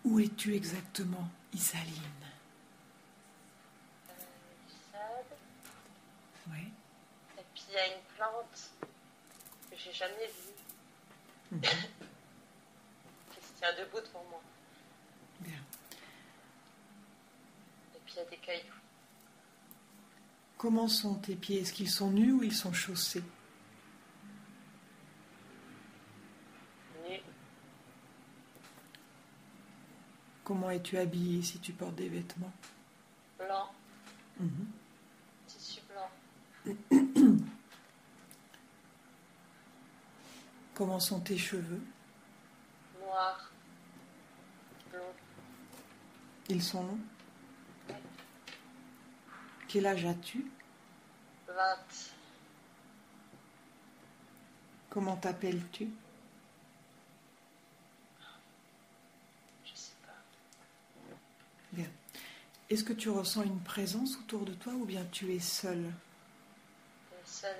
Où es-tu exactement, Isaline? Sade. Oui. Et puis il y a une plante que j'ai jamais vue, qui se tient debout devant moi. Bien. Et puis il y a des cailloux. Comment sont tes pieds? Est-ce qu'ils sont nus ou ils sont chaussés? Nus. Comment es-tu habillée si tu portes des vêtements? Blanc. Mhm. Tissu blanc. Comment sont tes cheveux? Noir. Blond. Ils sont longs? Oui. Quel âge as-tu? 20. Comment t'appelles-tu? Je sais pas. Bien. Est-ce que tu ressens une présence autour de toi ou bien tu es seule? Seul.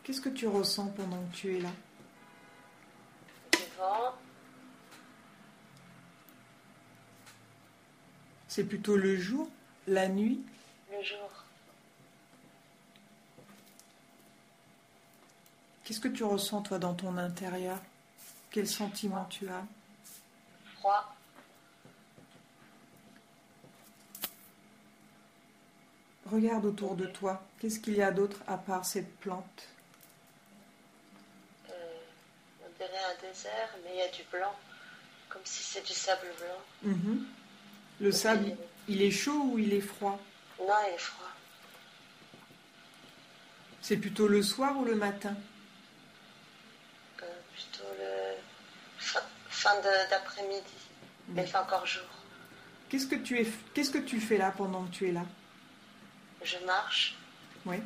Qu'est-ce que tu ressens pendant que tu es là? Du vent. C'est plutôt le jour, la nuit? Le jour. Qu'est-ce que tu ressens toi dans ton intérieur? Quel sentiment tu as? Froid. Regarde autour de toi. Qu'est-ce qu'il y a d'autre à part cette plante? On dirait un désert, mais il y a du blanc. Comme si c'est du sable blanc. Mhm. Le sable, il est chaud ou il est froid? Non, il est froid. C'est plutôt le soir ou le matin? Plutôt le fin d'après-midi. Mais il fait encore jour. Qu'est-ce que tu fais là pendant que tu es là? Je marche. Oui.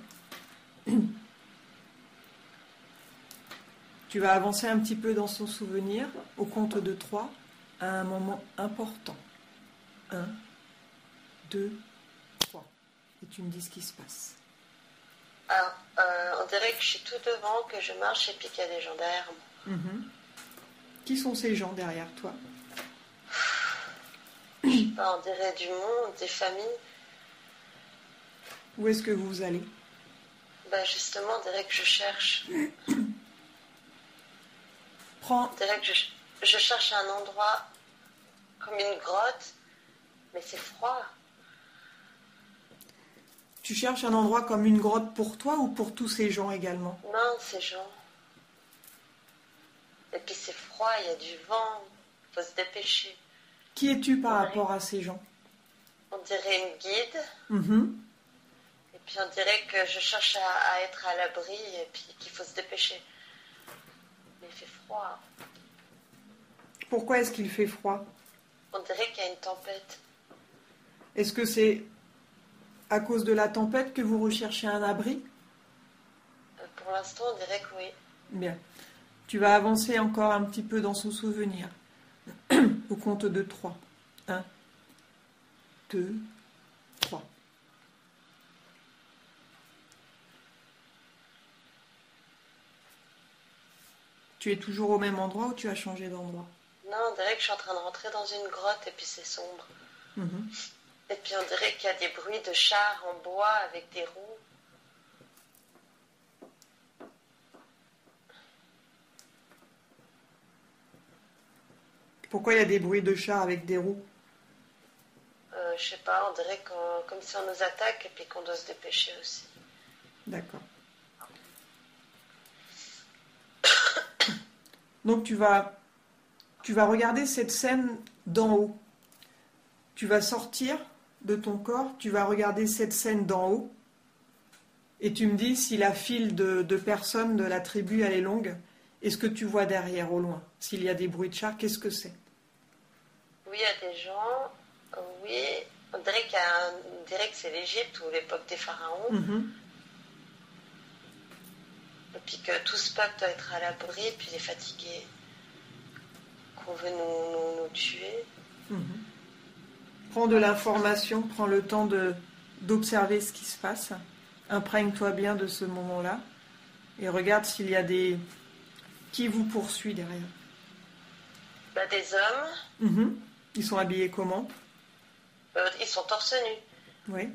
Tu vas avancer un petit peu dans son souvenir au compte de 3 à un moment important. 1, 2, 3. Et tu me dis ce qui se passe. Alors, on dirait que je suis tout devant, que je marche et puis qu'il y a des gens derrière moi. Qui sont ces gens derrière toi? Je sais pas, on dirait du monde, des familles. Où est-ce que vous allez? Ben justement, on dirait que je cherche. Prends. On dirait que je cherche un endroit comme une grotte, mais c'est froid. Tu cherches un endroit comme une grotte pour toi ou pour tous ces gens également? Non, ces gens. Et puis c'est froid, il y a du vent, il faut se dépêcher. Qui es-tu par rapport à ces gens? On dirait une guide. Et puis on dirait que je cherche à être à l'abri et puis qu'il faut se dépêcher. Mais il fait froid. Pourquoi est-ce qu'il fait froid? On dirait qu'il y a une tempête. Est-ce que c'est à cause de la tempête que vous recherchez un abri? Pour l'instant, on dirait que oui. Bien. Tu vas avancer encore un petit peu dans son souvenir. Au compte de 3. 1, 2, 3. Tu es toujours au même endroit ou tu as changé d'endroit? Non, on dirait que je suis en train de rentrer dans une grotte et puis c'est sombre. Et puis on dirait qu'il y a des bruits de chars en bois avec des roues. Pourquoi il y a des bruits de chars avec des roues? Je sais pas, on dirait comme si on nous attaque et puis qu'on doit se dépêcher aussi. D'accord. Donc tu vas regarder cette scène d'en haut. Tu vas sortir de ton corps, tu vas regarder cette scène d'en haut et tu me dis si la file de personnes de la tribu elle est longue. Est-ce que tu vois derrière au loin? S'il y a des bruits de chars, qu'est-ce que c'est? Oui, il y a des gens. Oui, on dirait que c'est l'Égypte ou l'époque des pharaons. Et puis que tout ce peuple doit être à l'abri, puis il est fatigué. Qu'on veut nous tuer. Prends de l'information, prends le temps d'observer ce qui se passe. Imprègne-toi bien de ce moment-là et regarde s'il y a qui vous poursuit derrière. Bah, des hommes. Mhm. Ils sont habillés comment? Ils sont torse nu. Oui.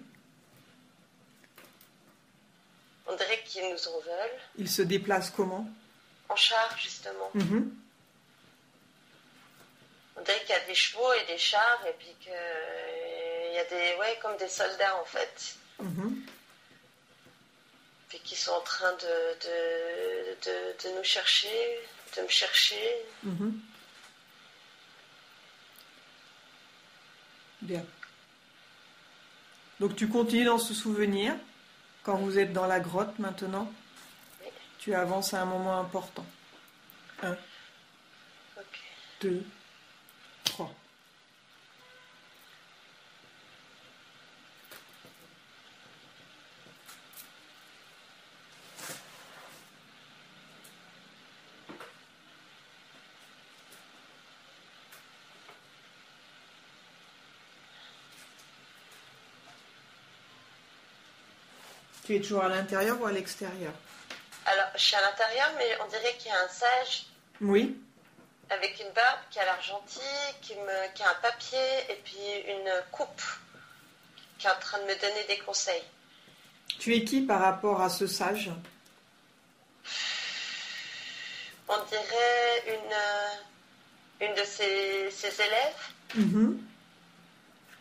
On dirait qu'ils nous en veulent. Ils se déplacent comment? En char, justement. Mhm. On dirait qu'il y a des chevaux et des chars, et puis qu'il y a des... Ouais, comme des soldats, en fait. Mhm. Puis qui sont en train de nous chercher, de me chercher. Mhm. Bien. Donc tu continues dans ce souvenir. Quand vous êtes dans la grotte maintenant, Oui. tu avances à un moment important. 1, Ok. 2, 3. Tu es toujours à l'intérieur ou à l'extérieur? Alors, je suis à l'intérieur, mais on dirait qu'il y a un sage Oui. avec une barbe qui a l'air gentil, qui a un papier et puis une coupe qui est en train de me donner des conseils. Tu es qui par rapport à ce sage? On dirait une de ses élèves, Mhm.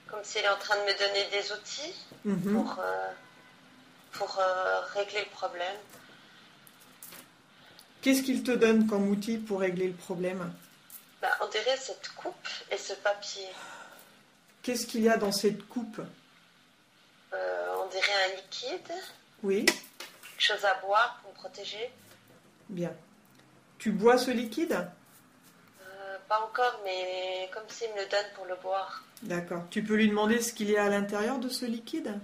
comme s'il est en train de me donner des outils Mhm. pour régler le problème. Qu'est-ce qu'il te donne comme outil pour régler le problème? Bah, on dirait cette coupe et ce papier. Qu'est-ce qu'il y a dans cette coupe? On dirait un liquide, Oui. quelque chose à boire pour me protéger. Bien. Tu bois ce liquide? Pas encore, mais comme s'il me le donne pour le boire. D'accord. Tu peux lui demander ce qu'il y a à l'intérieur de ce liquide?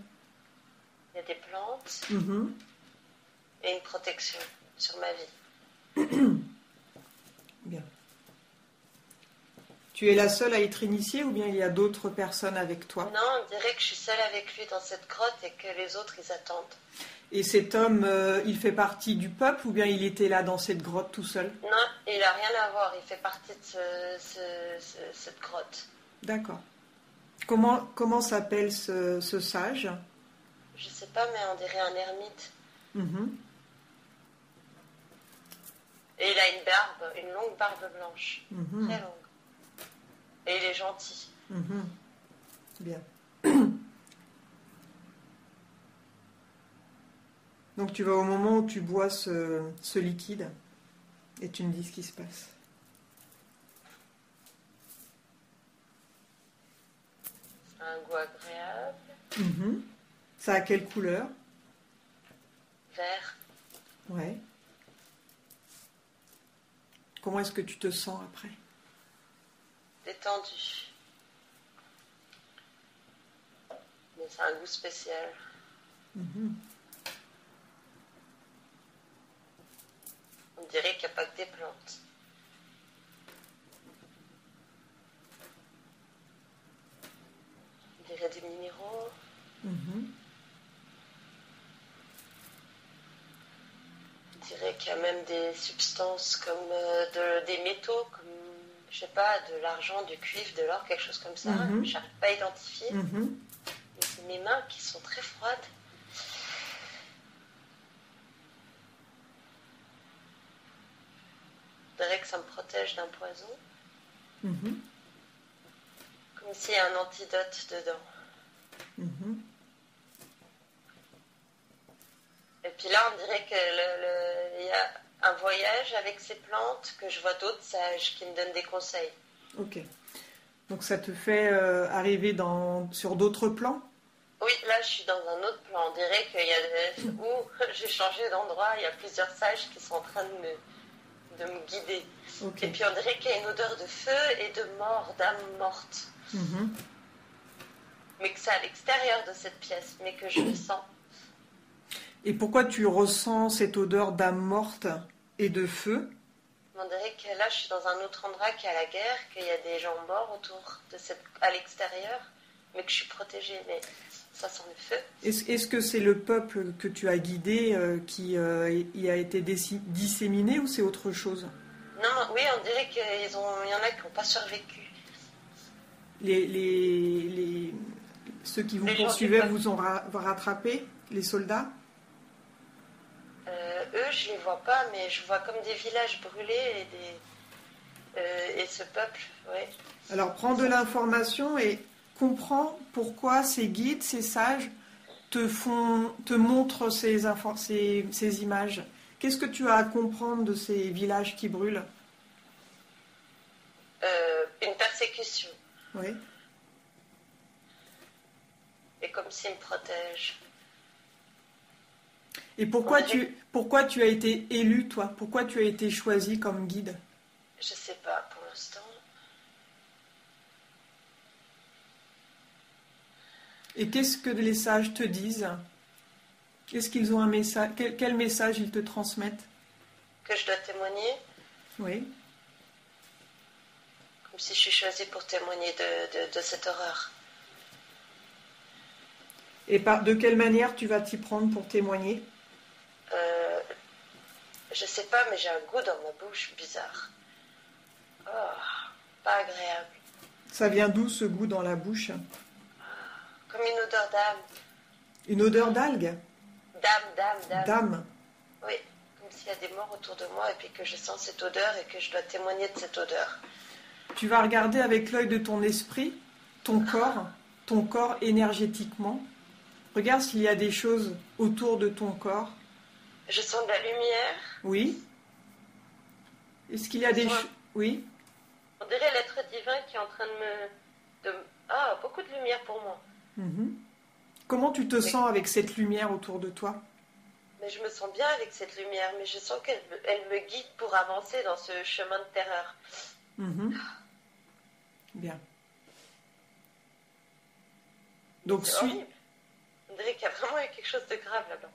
Il y a des plantes Mhm. et une protection sur ma vie. Bien. Tu es la seule à être initiée ou bien il y a d'autres personnes avec toi? Non, on dirait que je suis seule avec lui dans cette grotte et que les autres, ils attendent. Et cet homme, il fait partie du peuple ou bien il était là dans cette grotte tout seul? Non, il n'a rien à voir. Il fait partie de cette grotte. D'accord. Comment s'appelle ce sage? Je sais pas, mais on dirait un ermite. Mhm. Et il a une barbe, une longue barbe blanche. Mhm. Très longue. Et il est gentil. Mhm. Bien. Donc tu vas au moment où tu bois ce liquide et tu me dis ce qui se passe. C'est un goût agréable. Mhm. Ça a quelle couleur? Vert. Ouais. Comment est-ce que tu te sens après? Détendu. Mais c'est un goût spécial. Mhm. On dirait qu'il n'y a pas que des plantes. On dirait des minéraux. Mhm. On dirait qu'il y a même des substances comme des métaux, comme, je sais pas, de l'argent, du cuivre, de l'or, quelque chose comme ça. Mhm. Je n'arrive pas à identifier. Mhm. Mais c'est mes mains qui sont très froides. On dirait que ça me protège d'un poison. Mhm. Comme s'il y a un antidote dedans. Mhm. Et puis là, on dirait qu'il y a un voyage avec ces plantes, que je vois d'autres sages qui me donnent des conseils. Ok. Donc ça te fait arriver sur d'autres plans? Oui, là, je suis dans un autre plan. On dirait qu'il y a où j'ai changé d'endroit, il y a plusieurs sages qui sont en train de me guider. Ok. Et puis on dirait qu'il y a une odeur de feu et de mort, d'âme morte. Mhm. Mais que c'est à l'extérieur de cette pièce, mais que je le sens. Et pourquoi tu ressens cette odeur d'âme morte et de feu? On dirait que là, je suis dans un autre endroit qui est à la guerre, qu'il y a des gens morts autour à l'extérieur, mais que je suis protégée. Mais ça sent le feu. Est-ce que c'est le peuple que tu as guidé qui y a été disséminé ou c'est autre chose? Non, oui, on dirait qu'il y en a qui n'ont pas survécu. Ceux qui vous Les gens poursuivaient qui- vous ont rattrapé, les soldats? Eux, je les vois pas, mais je vois comme des villages brûlés et ce peuple, ouais. Alors prends de l'information et comprends pourquoi ces guides, ces sages te montrent ces images. Qu'est-ce que tu as à comprendre de ces villages qui brûlent? Une persécution. Oui. Et comme s'ils me protègent. Et pourquoi tu as été élu, toi? Pourquoi tu as été choisi comme guide? Je sais pas pour l'instant. Et qu'est-ce que les sages te disent? Est-ce qu'ils ont un message? Quel message ils te transmettent? Que je dois témoigner. Oui. Comme si je suis choisie pour témoigner de cette horreur. Et de quelle manière tu vas t'y prendre pour témoigner? Je sais pas, mais j'ai un goût dans ma bouche bizarre. Oh, pas agréable. Ça vient d'où ce goût dans la bouche? Comme une odeur d'âme. Une odeur d'algue? D'âme. D'âme. Oui, comme s'il y a des morts autour de moi et puis que je sens cette odeur et que je dois témoigner de cette odeur. Tu vas regarder avec l'œil de ton esprit, ton corps énergétiquement. Regarde s'il y a des choses autour de ton corps. Je sens de la lumière. Oui. Est-ce qu'il y a des choses... Oui. On dirait l'être divin qui est en train beaucoup de lumière pour moi. Mm-hmm. Comment tu te sens avec cette lumière autour de toi? Mais je me sens bien avec cette lumière, mais je sens qu'elle me guide pour avancer dans ce chemin de terreur. Mm-hmm. Bien. Donc C'est horrible. On dirait qu'il y a vraiment eu quelque chose de grave là-bas.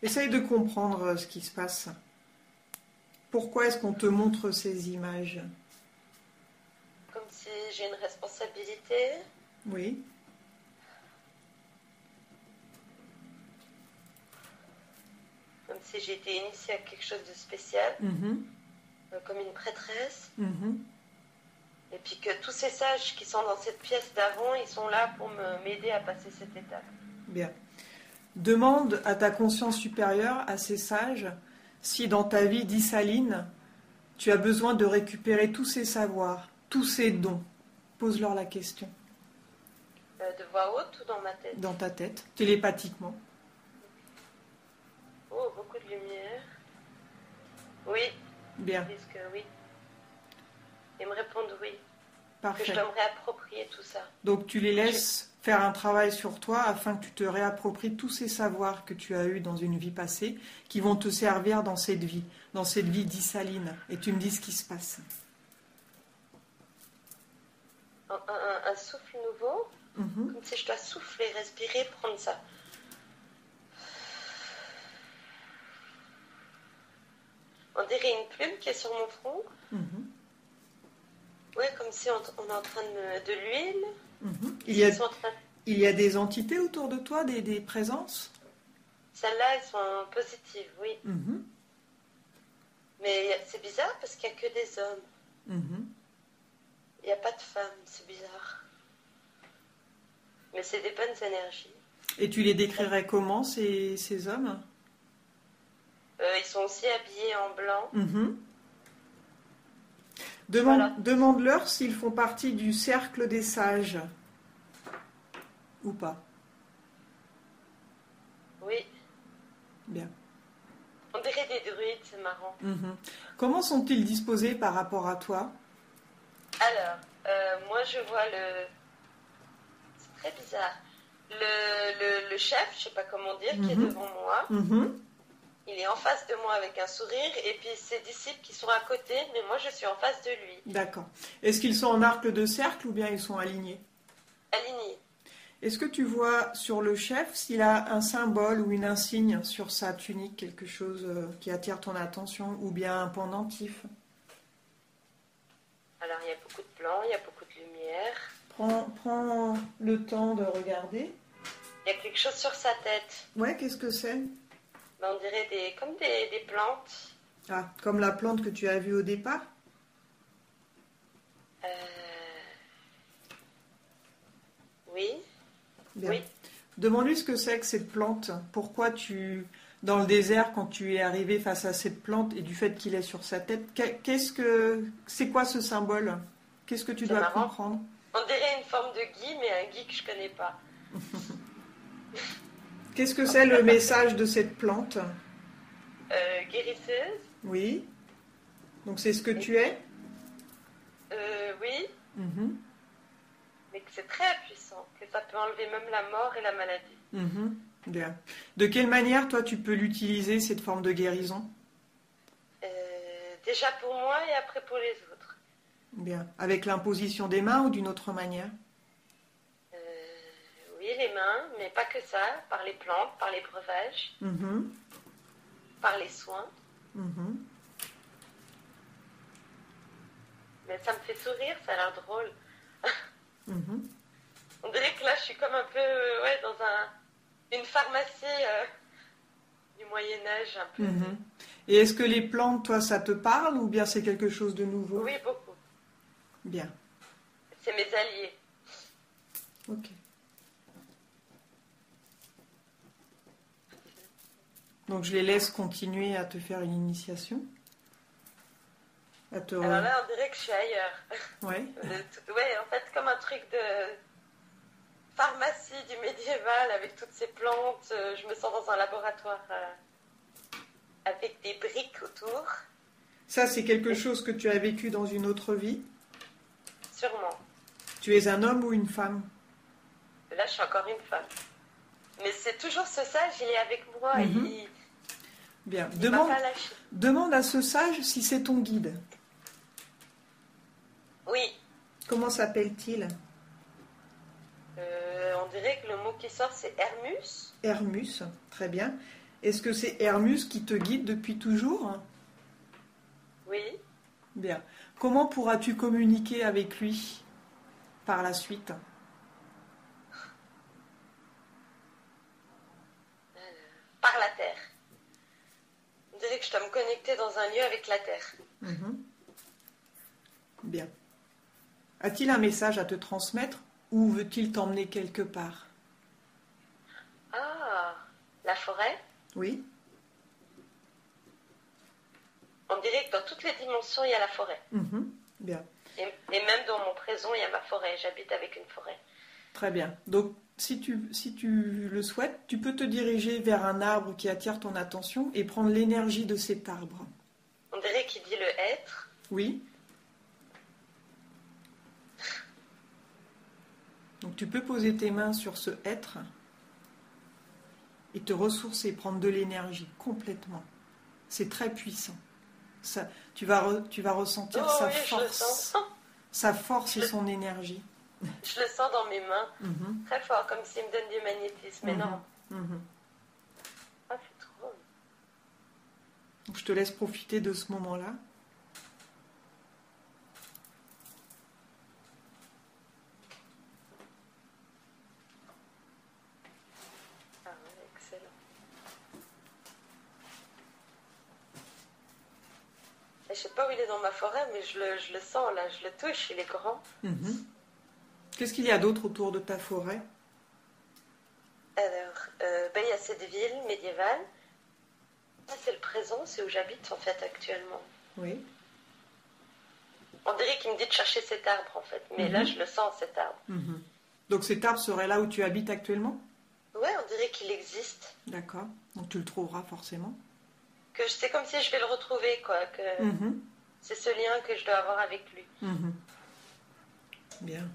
Essaye de comprendre ce qui se passe. Pourquoi est-ce qu'on te montre ces images? Comme si j'ai une responsabilité. Oui. Comme si j'ai été initiée à quelque chose de spécial. Mm-hmm. Comme une prêtresse. Mm-hmm. Et puis que tous ces sages qui sont dans cette pièce d'avant, ils sont là pour m'aider à passer cette étape. Bien. Demande à ta conscience supérieure, à ces sages, si dans ta vie d'Issaline, tu as besoin de récupérer tous ces savoirs, tous ces dons. Pose-leur la question. De voix haute ou dans ma tête? Dans ta tête, télépathiquement. Oh, beaucoup de lumière. Oui. Bien. Ils disent que oui. Ils me répondent oui. Parfait. Que je dois me réapproprier tout ça. Donc tu les laisses faire un travail sur toi afin que tu te réappropries tous ces savoirs que tu as eus dans une vie passée qui vont te servir dans cette vie d'Issaline. Et tu me dis ce qui se passe. Un souffle nouveau, Mm-hmm. comme si je dois souffler, respirer, prendre ça. On dirait une plume qui est sur mon front. Mm-hmm. Oui, comme si on est en train de l'huile. Mm-hmm. Il y a des entités autour de toi, des présences? Celles-là, elles sont positives, oui. Mm-hmm. Mais c'est bizarre parce qu'il n'y a que des hommes. Mm-hmm. Il n'y a pas de femmes, c'est bizarre. Mais c'est des bonnes énergies. Et tu les décrirais comment, ces hommes? Ils sont aussi habillés en blanc. Mm-hmm. Voilà. Demande-leur s'ils font partie du cercle des sages. Ou pas. Oui. Bien. On dirait des druides, c'est marrant. Mm-hmm. Comment sont-ils disposés par rapport à toi? Alors, moi je vois c'est très bizarre. Le chef, je sais pas comment dire, qui est devant moi. Mm-hmm. Il est en face de moi avec un sourire et puis ses disciples qui sont à côté, mais moi je suis en face de lui. D'accord. Est-ce qu'ils sont en arc de cercle ou bien ils sont alignés? Alignés. Est-ce que tu vois sur le chef s'il a un symbole ou une insigne sur sa tunique, quelque chose qui attire ton attention, ou bien un pendentif? Alors il y a beaucoup de blanc, il y a beaucoup de lumière. Prends le temps de regarder. Il y a quelque chose sur sa tête. Ouais, qu'est-ce que c'est? Ben, on dirait comme des plantes. Ah, comme la plante que tu as vue au départ? Oui. Bien. Oui. Demande-lui ce que c'est que cette plante. Pourquoi dans le désert, quand tu es arrivé face à cette plante et du fait qu'il est sur sa tête, c'est quoi ce symbole? Qu'est-ce que tu C'est dois marrant. comprendre? On dirait une forme de gui, mais un gui que je connais pas. Qu'est-ce que c'est le message de cette plante? Guérisseuse. Oui. Donc c'est ce que Et tu es? oui, Mhm. mais que c'est très puissant, que ça peut enlever même la mort et la maladie. Mhm. Bien. De quelle manière, toi, tu peux l'utiliser, cette forme de guérison? Déjà pour moi et après pour les autres. Bien. Avec l'imposition des mains ou d'une autre manière? Oui, les mains, mais pas que ça, par les plantes, par les breuvages, Mhm. par les soins. Mhm. Mais ça me fait sourire, ça a l'air drôle. Mhm. On dirait que là, je suis comme un peu ouais, dans une pharmacie du Moyen-Âge, un peu. Mhm. Et est-ce que les plantes, toi, ça te parle ou bien c'est quelque chose de nouveau? Oui, beaucoup. Bien. C'est mes alliés. Ok. Donc je les laisse continuer à te faire une initiation. Alors là, on dirait que je suis ailleurs. Ouais. Ouais, en fait, comme un truc de pharmacie du médiéval avec toutes ces plantes. Je me sens dans un laboratoire avec des briques autour. Ça, c'est quelque chose que tu as vécu dans une autre vie? Sûrement. Tu es un homme ou une femme? Là, je suis encore une femme. Mais c'est toujours ce sage, il est avec moi. Mhm. Bien. Il m'a pas lâché. Demande à ce sage si c'est ton guide. Oui. Comment s'appelle-t-il? On dirait que le mot qui sort, c'est Hermus. Hermus, très bien. Est-ce que c'est Hermus qui te guide depuis toujours? Oui. Bien. Comment pourras-tu communiquer avec lui par la suite? Par la terre. On dirait que je dois me connecter dans un lieu avec la terre. Mhm. Bien. A-t-il un message à te transmettre ou veut-il t'emmener quelque part? Ah, la forêt. Oui. On dirait que dans toutes les dimensions, il y a la forêt. Mhm. Bien. Et même dans mon présent, il y a ma forêt. J'habite avec une forêt. Très bien. Donc, si tu le souhaites, tu peux te diriger vers un arbre qui attire ton attention et prendre l'énergie de cet arbre. On dirait qu'il dit le être. Oui. Donc, tu peux poser tes mains sur ce être et te ressourcer, prendre de l'énergie complètement. C'est très puissant. Ça, tu vas ressentir sa force et son énergie. Je le sens dans mes mains, Mhm. très fort, comme s'il me donne du magnétisme. Mais non. Mhm. Ah, c'est trop. Donc, je te laisse profiter de ce moment-là. Ah ouais, excellent. Et je sais pas où il est dans ma forêt, mais je le sens là, je le touche, il est grand. Mhm. Qu'est-ce qu'il y a d'autre autour de ta forêt? Alors, il y a cette ville médiévale. Ça, c'est le présent, c'est où j'habite en fait actuellement. Oui. On dirait qu'il me dit de chercher cet arbre en fait, mais là je le sens cet arbre. Mhm. Donc cet arbre serait là où tu habites actuellement? Ouais, on dirait qu'il existe. D'accord. Donc tu le trouveras forcément. Que c'est comme si je vais le retrouver quoi. Que Mhm. c'est ce lien que je dois avoir avec lui. Mhm. Bien.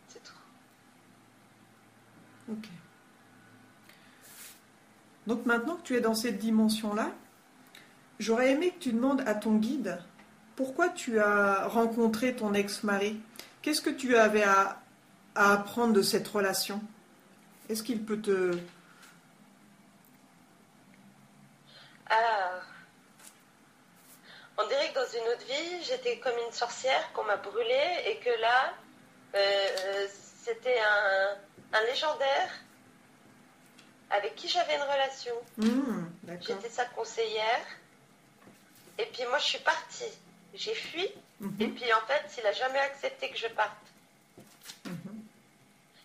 C'est tout. Ok. Donc maintenant que tu es dans cette dimension-là, j'aurais aimé que tu demandes à ton guide pourquoi tu as rencontré ton ex-mari. Qu'est-ce que tu avais à apprendre de cette relation? Est-ce qu'il peut te... Ah, on dirait que dans une autre vie, j'étais comme une sorcière qu'on m'a brûlée et que là, c'était un légendaire avec qui j'avais une relation. D'accord. J'étais sa conseillère. Et puis moi, je suis partie. J'ai fui. Et puis en fait, il n'a jamais accepté que je parte.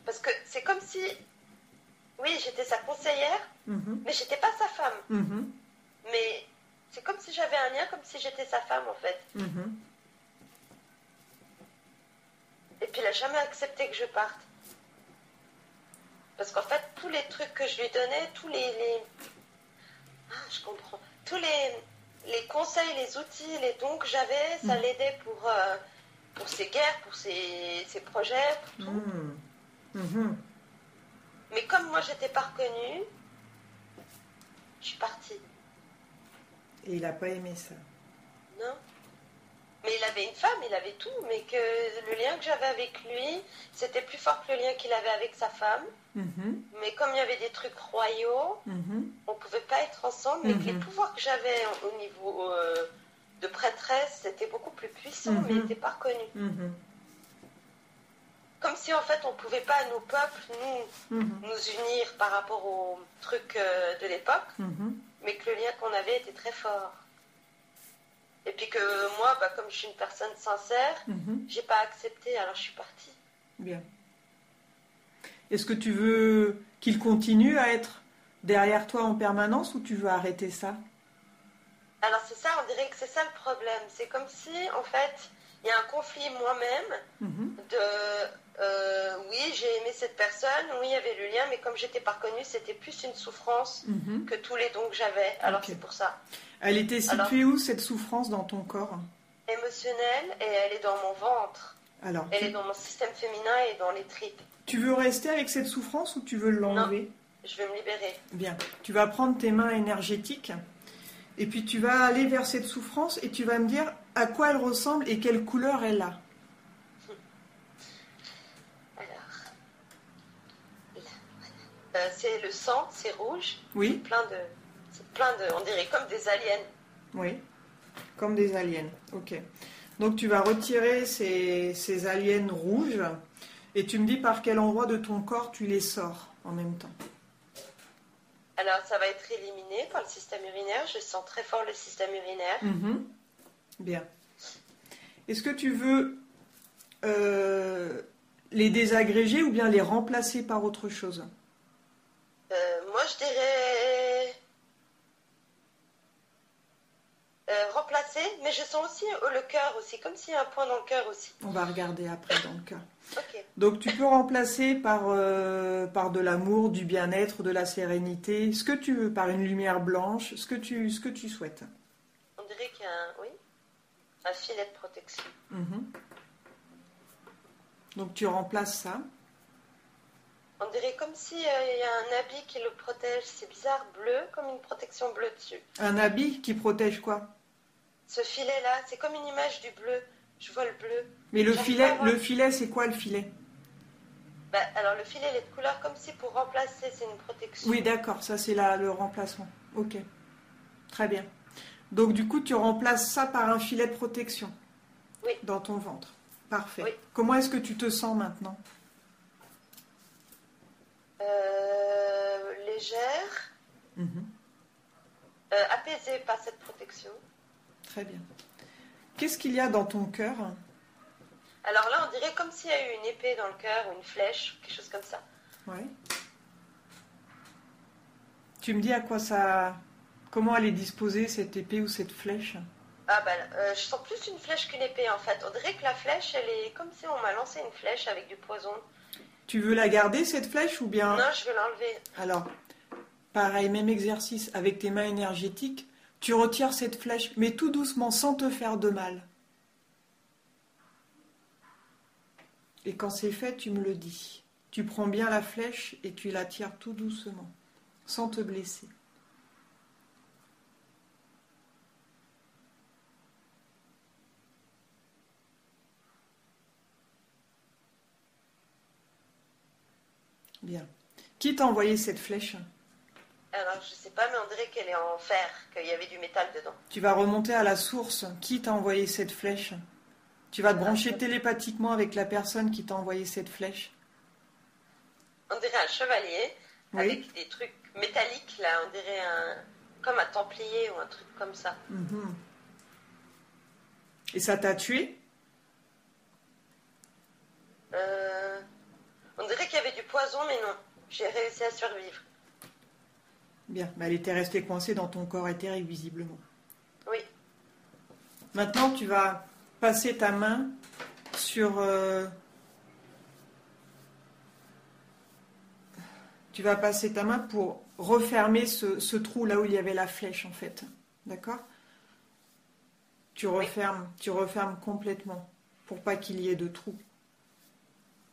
Parce que c'est comme si... Oui, j'étais sa conseillère, mais j'étais pas sa femme. Mais c'est comme si j'avais un lien, comme si j'étais sa femme, en fait. Et puis il n'a jamais accepté que je parte. Parce qu'en fait, tous les trucs que je lui donnais, Ah, je comprends. Tous les conseils, les outils, les dons que j'avais, ça l'aidait pour ses guerres, pour ses projets, pour tout. Mais comme moi, j'étais pas reconnue, je suis partie. Et il n'a pas aimé ça. Non. Mais il avait une femme, il avait tout, mais que le lien que j'avais avec lui, c'était plus fort que le lien qu'il avait avec sa femme. Mais comme il y avait des trucs royaux, on ne pouvait pas être ensemble, mais que les pouvoirs que j'avais au niveau de prêtresse, c'était beaucoup plus puissant, mais il n'était pas reconnu. Comme si en fait on ne pouvait pas, nos peuples, nous unir par rapport aux trucs de l'époque, mais que le lien qu'on avait était très fort. Et puis que moi, comme je suis une personne sincère, j'ai pas accepté, alors je suis partie. Bien. Est-ce que tu veux qu'il continue à être derrière toi en permanence ou tu veux arrêter ça? Alors c'est ça, on dirait que c'est ça le problème. C'est comme si, en fait, il y a un conflit moi-même oui, j'ai aimé cette personne, oui, il y avait le lien, mais comme j'étais pas reconnue, c'était plus une souffrance que tous les dons que j'avais. Alors c'est pour ça. Elle était située où, cette souffrance, dans ton corps? Émotionnelle, et elle est dans mon ventre. Alors, elle est dans mon système féminin et dans les tripes. Tu veux rester avec cette souffrance ou tu veux l'enlever? Non, je veux me libérer. Bien. Tu vas prendre tes mains énergétiques et puis tu vas aller vers cette souffrance et tu vas me dire à quoi elle ressemble et quelle couleur elle a. C'est le sang, c'est rouge. Oui. C'est plein de, on dirait comme des aliens. Oui, comme des aliens. Ok. Donc tu vas retirer ces aliens rouges et tu me dis par quel endroit de ton corps tu les sors en même temps. Alors ça va être éliminé par le système urinaire. Je sens très fort le système urinaire. Bien. Est-ce que tu veux les désagréger ou bien les remplacer par autre chose? Moi, je dirais remplacer, mais je sens aussi le cœur aussi, comme s'il y a un point dans le cœur aussi. On va regarder après dans le cœur. Okay. Donc, tu peux remplacer par de l'amour, du bien-être, de la sérénité, ce que tu veux, par une lumière blanche, ce que tu souhaites. On dirait qu'il y a un filet de protection. Donc, tu remplaces ça. On dirait comme s'il y a un habit qui le protège. C'est bizarre, bleu, comme une protection bleue dessus. Un habit qui protège quoi? Ce filet-là, c'est comme une image du bleu. Je vois le bleu. Mais le filet, c'est quoi le filet? Alors le filet, il est de couleur comme si pour remplacer, c'est une protection. Oui, d'accord, ça c'est le remplacement. Ok, très bien. Donc du coup, tu remplaces ça par un filet de protection. Oui. Dans ton ventre. Parfait. Oui. Comment est-ce que tu te sens maintenant? Légère, apaisée par cette protection. Très bien. Qu'est-ce qu'il y a dans ton cœur? Alors là, on dirait comme s'il y a eu une épée dans le cœur, ou une flèche, quelque chose comme ça. Ouais. Tu me dis à quoi ça... Comment elle est disposée, cette épée ou cette flèche? Je sens plus une flèche qu'une épée, en fait. On dirait que la flèche, elle est comme si on m'a lancé une flèche avec du poison. Tu veux la garder, cette flèche, ou bien... Non, je veux l'enlever. Alors, pareil, même exercice, avec tes mains énergétiques, tu retires cette flèche, mais tout doucement, sans te faire de mal. Et quand c'est fait, tu me le dis. Tu prends bien la flèche et tu la tires tout doucement, sans te blesser. Bien. Qui t'a envoyé cette flèche? Alors, je sais pas, mais on dirait qu'elle est en fer, qu'il y avait du métal dedans. Tu vas remonter à la source. Qui t'a envoyé cette flèche? Tu vas te brancher télépathiquement avec la personne qui t'a envoyé cette flèche. On dirait un chevalier, avec des trucs métallique, là, on dirait comme un templier ou un truc comme ça. Mhm. Et ça t'a tué? On dirait qu'il y avait du poison, mais non. J'ai réussi à survivre. Bien, elle était restée coincée dans ton corps éthérique, visiblement. Oui. Maintenant, tu vas passer ta main sur... Tu vas passer ta main pour refermer ce trou là où il y avait la flèche, en fait. D'accord? Tu refermes complètement pour pas qu'il y ait de trou.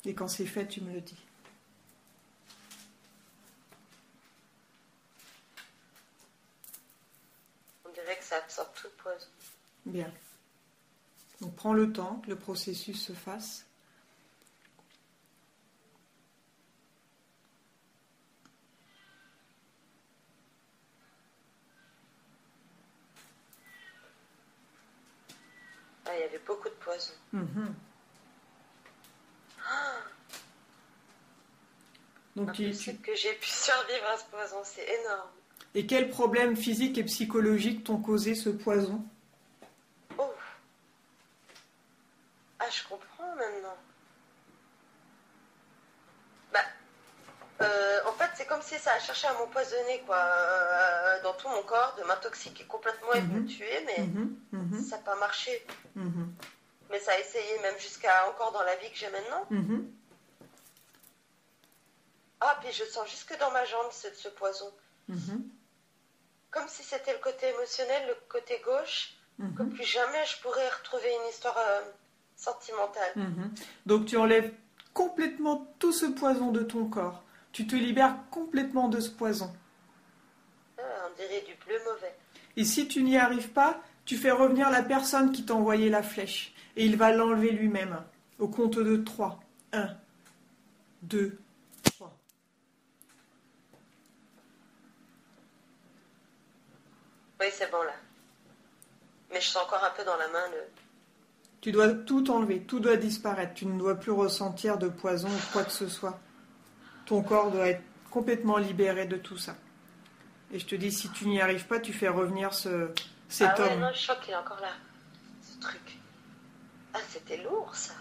Et quand c'est fait, tu me le dis. On dirait que ça absorbe tout le poison. Bien. Donc prends le temps que le processus se fasse. Ah, il y avait beaucoup de poison. Mhm. Donc Impossible que j'ai pu survivre à ce poison, c'est énorme. Et quels problèmes physiques et psychologiques t'ont causé ce poison? Oh. Ah, je comprends maintenant. En fait, c'est comme si ça a cherché à m'empoisonner, quoi, dans tout mon corps, de m'intoxiquer complètement et de me tuer, mais ça n'a pas marché. Mais ça a essayé même jusqu'à encore dans la vie que j'ai maintenant. Ah, puis je sens jusque dans ma jambe ce poison. Comme si c'était le côté émotionnel, le côté gauche, que plus jamais je pourrais retrouver une histoire sentimentale. Donc tu enlèves complètement tout ce poison de ton corps. Tu te libères complètement de ce poison. Ah, on dirait du bleu mauvais. Et si tu n'y arrives pas, tu fais revenir la personne qui t'a envoyé la flèche. Et il va l'enlever lui-même. Au compte de 3. 1, 2, 3. Oui, c'est bon là. Mais je sens encore un peu dans la main le... Tu dois tout enlever, tout doit disparaître. Tu ne dois plus ressentir de poison ou quoi que ce soit. Ton corps doit être complètement libéré de tout ça. Et je te dis, si tu n'y arrives pas, tu fais revenir cet homme. Ah ouais, non, je sens qu'il est encore là, ce truc. Ah, c'était lourd, ça.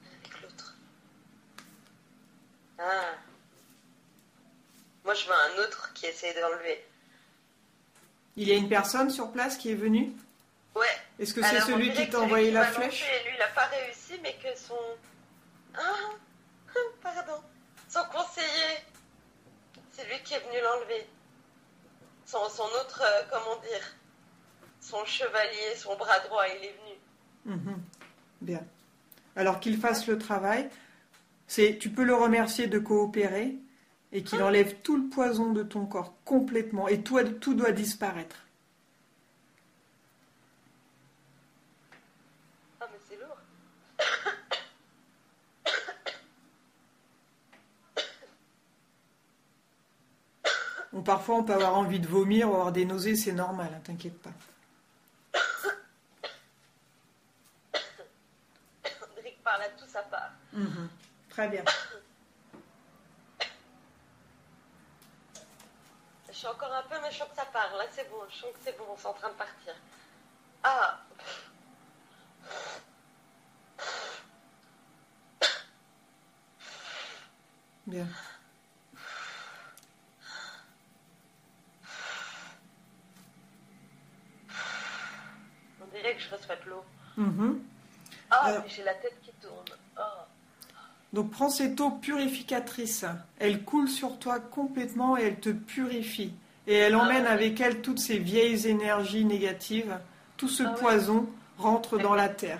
Avec l'autre. Ah. Moi, je veux un autre qui essaie d'enlever. Il y a une personne sur place qui est venue? Ouais. Est-ce que c'est celui qui t'a envoyé la flèche? Lui, il n'a pas réussi, mais que son... Ah, pardon. Son conseiller, c'est lui qui est venu l'enlever. Son autre, comment dire, son chevalier, son bras droit, il est venu. Bien. Alors qu'il fasse le travail, tu peux le remercier de coopérer et qu'il enlève tout le poison de ton corps complètement et tout doit disparaître. Ah, mais c'est lourd. Bon, parfois on peut avoir envie de vomir ou avoir des nausées, c'est normal, hein, t'inquiète pas. On dirait que par là tout ça part. Très bien. Je suis encore un peu, mais je sens que ça part. Là, c'est bon. Je sens que c'est bon. C'est en train de partir. Ah. Bien. On dirait que je reçois de l'eau. Ah, mais j'ai la tête qui tourne. Oh. Donc prends cette eau purificatrice. Elle coule sur toi complètement et elle te purifie. Et elle emmène avec elle toutes ces vieilles énergies négatives. Tout ce poison rentre dans la terre.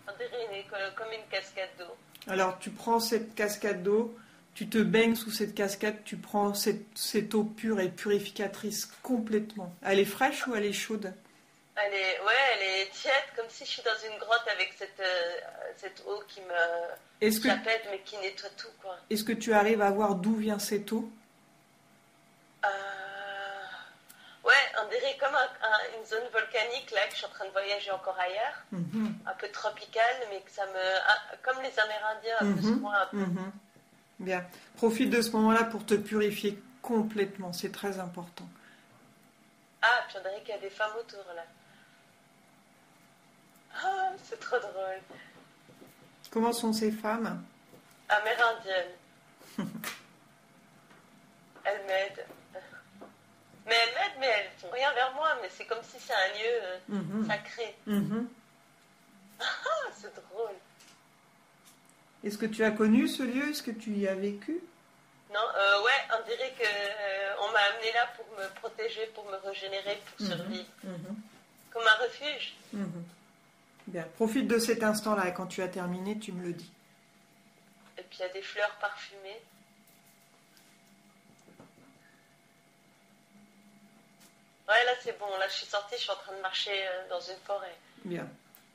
On dirait comme une cascade d'eau. Alors tu prends cette cascade d'eau, tu te baignes sous cette cascade, tu prends cette eau pure et purificatrice complètement. Elle est fraîche ou elle est chaude? Elle est tiède, comme si je suis dans une grotte avec cette eau qui me chapette, mais qui nettoie tout, quoi. Est-ce que tu arrives à voir d'où vient cette eau? Ouais, on dirait comme une zone volcanique, là, que je suis en train de voyager encore ailleurs. Un peu tropicale, mais que ça me... comme les Amérindiens, un peu ce coin, un peu. Bien. Profite de ce moment-là pour te purifier complètement. C'est très important. Ah, puis on dirait qu'il y a des femmes autour là. Ah, c'est trop drôle. Comment sont ces femmes? Amérindiennes. Elles m'aident. Mais elles m'aident, mais elles font rien vers moi. Mais c'est comme si c'est un lieu sacré. Ah, c'est drôle. Est-ce que tu as connu ce lieu? Est-ce que tu y as vécu? Non, ouais, on dirait que on m'a amené là pour me protéger, pour me régénérer, pour survivre. Comme un refuge. Bien. Profite de cet instant-là et quand tu as terminé, tu me le dis. Et puis il y a des fleurs parfumées. Ouais, là c'est bon. Là je suis sortie, je suis en train de marcher dans une forêt. Bien.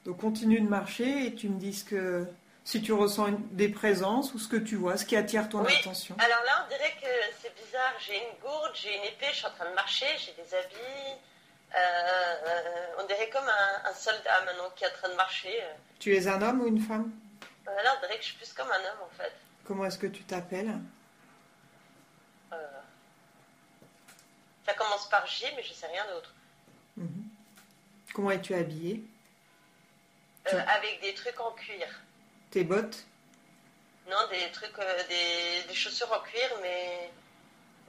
Donc continue de marcher et tu me dis si tu ressens des présences ou ce que tu vois, ce qui attire ton attention. Alors là, on dirait que c'est bizarre. J'ai une gourde, j'ai une épée, je suis en train de marcher, j'ai des habits. On dirait comme un soldat maintenant qui est en train de marcher. Tu es un homme ou une femme? Là, on dirait que je suis plus comme un homme en fait. Comment est-ce que tu t'appelles? Ça commence par J, mais je sais rien d'autre. Comment es-tu habillée? Avec des trucs en cuir. Tes bottes? Non, des trucs, des chaussures en cuir, mais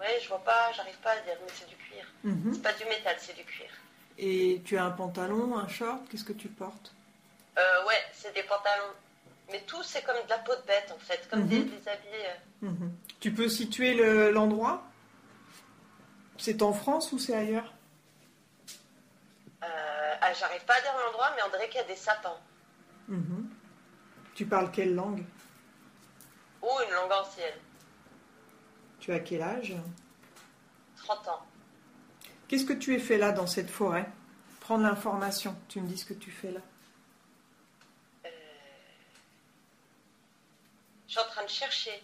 ouais, je vois pas, j'arrive pas à dire, mais c'est du cuir. C'est pas du métal, c'est du cuir. Et tu as un pantalon, un short? Qu'est-ce que tu portes? Ouais, c'est des pantalons. Mais tout, c'est comme de la peau de bête, en fait, comme des habits. Tu peux situer l'endroit? C'est en France ou c'est ailleurs? J'arrive pas à dire l'endroit, mais on dirait qu'il y a des sapins. Tu parles quelle langue? Ou une langue ancienne. Tu as quel âge? 30 ans. Qu'est-ce que tu as fait là dans cette forêt? Prendre l'information, tu me dis ce que tu fais là. Je suis en train de chercher.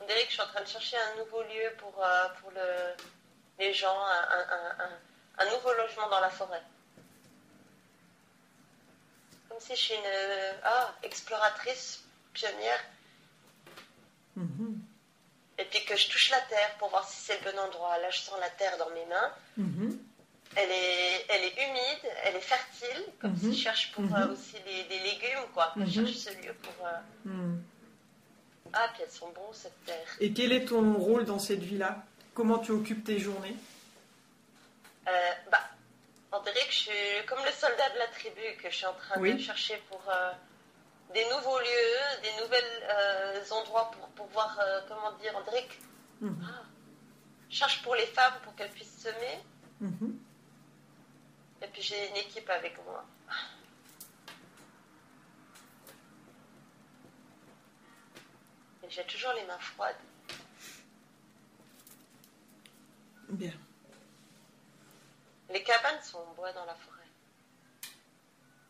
On dirait que je suis en train de chercher un nouveau lieu pour les gens, un nouveau logement dans la forêt. Comme si je suis une exploratrice, pionnière. Et puis que je touche la terre pour voir si c'est le bon endroit. Là, je sens la terre dans mes mains. Elle est humide, elle est fertile, comme si je cherche pour aussi des légumes, quoi. Je cherche ce lieu pour... Ah, puis elles sont bons, cette terre. Et quel est ton rôle dans cette vie-là? Comment tu occupes tes journées? On dirait que je suis comme le soldat de la tribu, que je suis en train de chercher pour des nouveaux lieux, des nouvelles endroits pour pouvoir, comment dire, on dirait que je cherche pour les femmes pour qu'elles puissent semer. Et puis j'ai une équipe avec moi. Et j'ai toujours les mains froides. Bien. Les cabanes sont en bois dans la forêt.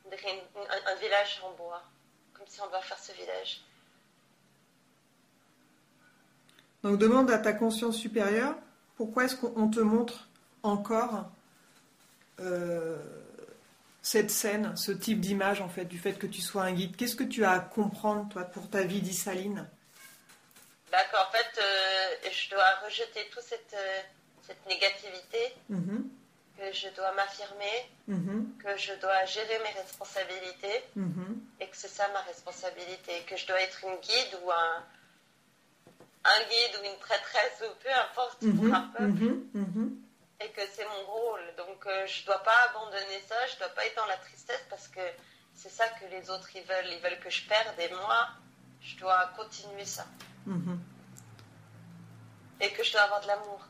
On dirait un village en bois. Comme si on doit faire ce village. Donc demande à ta conscience supérieure, pourquoi est-ce qu'on te montre encore cette scène, ce type d'image en fait, du fait que tu sois un guide? Qu'est-ce que tu as à comprendre toi pour ta vie d'Issaline? D'accord, en fait, je dois rejeter toute cette négativité, que je dois m'affirmer, que je dois gérer mes responsabilités, et que c'est ça ma responsabilité, que je dois être une guide ou un guide ou une prêtresse ou peu importe pour un peuple, et que c'est mon rôle. Donc je ne dois pas abandonner ça, je ne dois pas être dans la tristesse parce que c'est ça que les autres ils veulent que je perde, et moi je dois continuer ça. Et que je dois avoir de l'amour.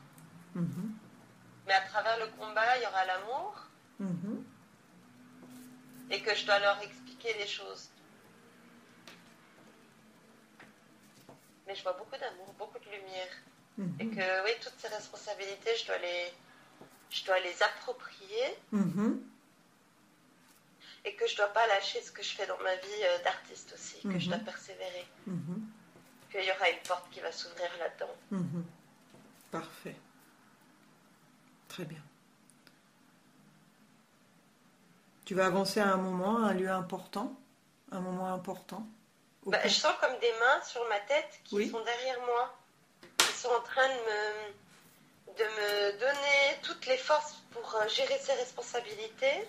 Mais à travers le combat, il y aura l'amour. Et que je dois leur expliquer les choses. Mais je vois beaucoup d'amour, beaucoup de lumière. Et que oui, toutes ces responsabilités, je dois les approprier. Et que je ne dois pas lâcher ce que je fais dans ma vie d'artiste aussi. Que je dois persévérer. Qu'il y aura une porte qui va s'ouvrir là-dedans. Parfait. Très bien. Tu vas avancer à un moment, un lieu important, un moment important, Je sens comme des mains sur ma tête qui sont derrière moi. Qui sont en train de me donner toutes les forces pour gérer ces responsabilités.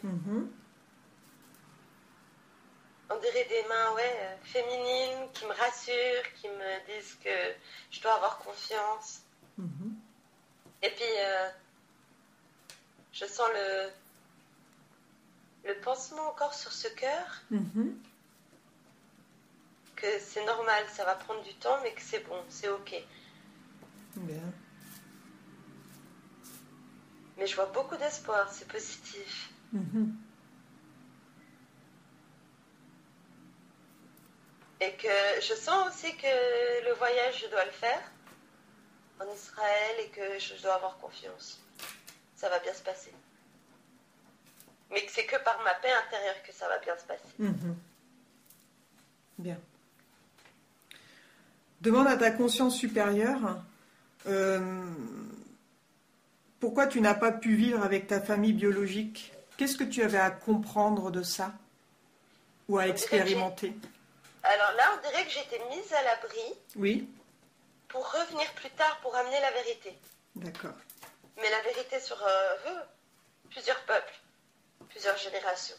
On dirait des mains féminines qui me rassurent, qui me disent que je dois avoir confiance. Et puis, je sens le pansement encore sur ce cœur. Que c'est normal, ça va prendre du temps, mais que c'est bon, c'est ok. Bien. Mais je vois beaucoup d'espoir, c'est positif. Et que je sens aussi que le voyage, je dois le faire en Israël et que je dois avoir confiance. Ça va bien se passer. Mais que c'est que par ma paix intérieure que ça va bien se passer. Bien. Demande à ta conscience supérieure pourquoi tu n'as pas pu vivre avec ta famille biologique. Qu'est-ce que tu avais à comprendre de ça ou à expérimenter? Alors là, on dirait que j'ai été mise à l'abri. Oui. Pour revenir plus tard, pour amener la vérité. D'accord. Mais la vérité sur plusieurs peuples, plusieurs générations.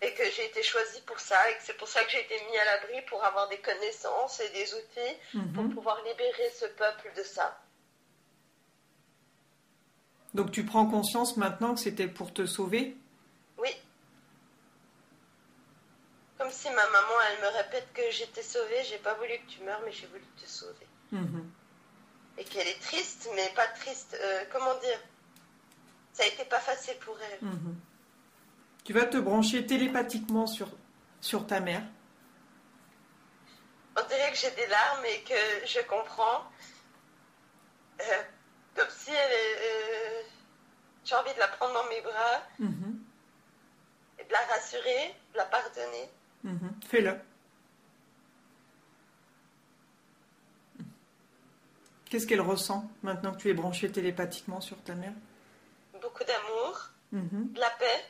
Et que j'ai été choisie pour ça, et que c'est pour ça que j'ai été mise à l'abri, pour avoir des connaissances et des outils, pour pouvoir libérer ce peuple de ça. Donc tu prends conscience maintenant que c'était pour te sauver? Oui. Comme si ma maman, elle me répète que j'étais sauvée, j'ai pas voulu que tu meurs, mais j'ai voulu te sauver. Et qu'elle est triste, mais pas triste, comment dire? Ça a été pas facile pour elle. Tu vas te brancher télépathiquement sur ta mère. On dirait que j'ai des larmes et que je comprends. Comme si j'ai envie de la prendre dans mes bras et de la rassurer, de la pardonner. Fais-le. Qu'est-ce qu'elle ressent maintenant que tu es branché télépathiquement sur ta mère? Beaucoup d'amour, de la paix,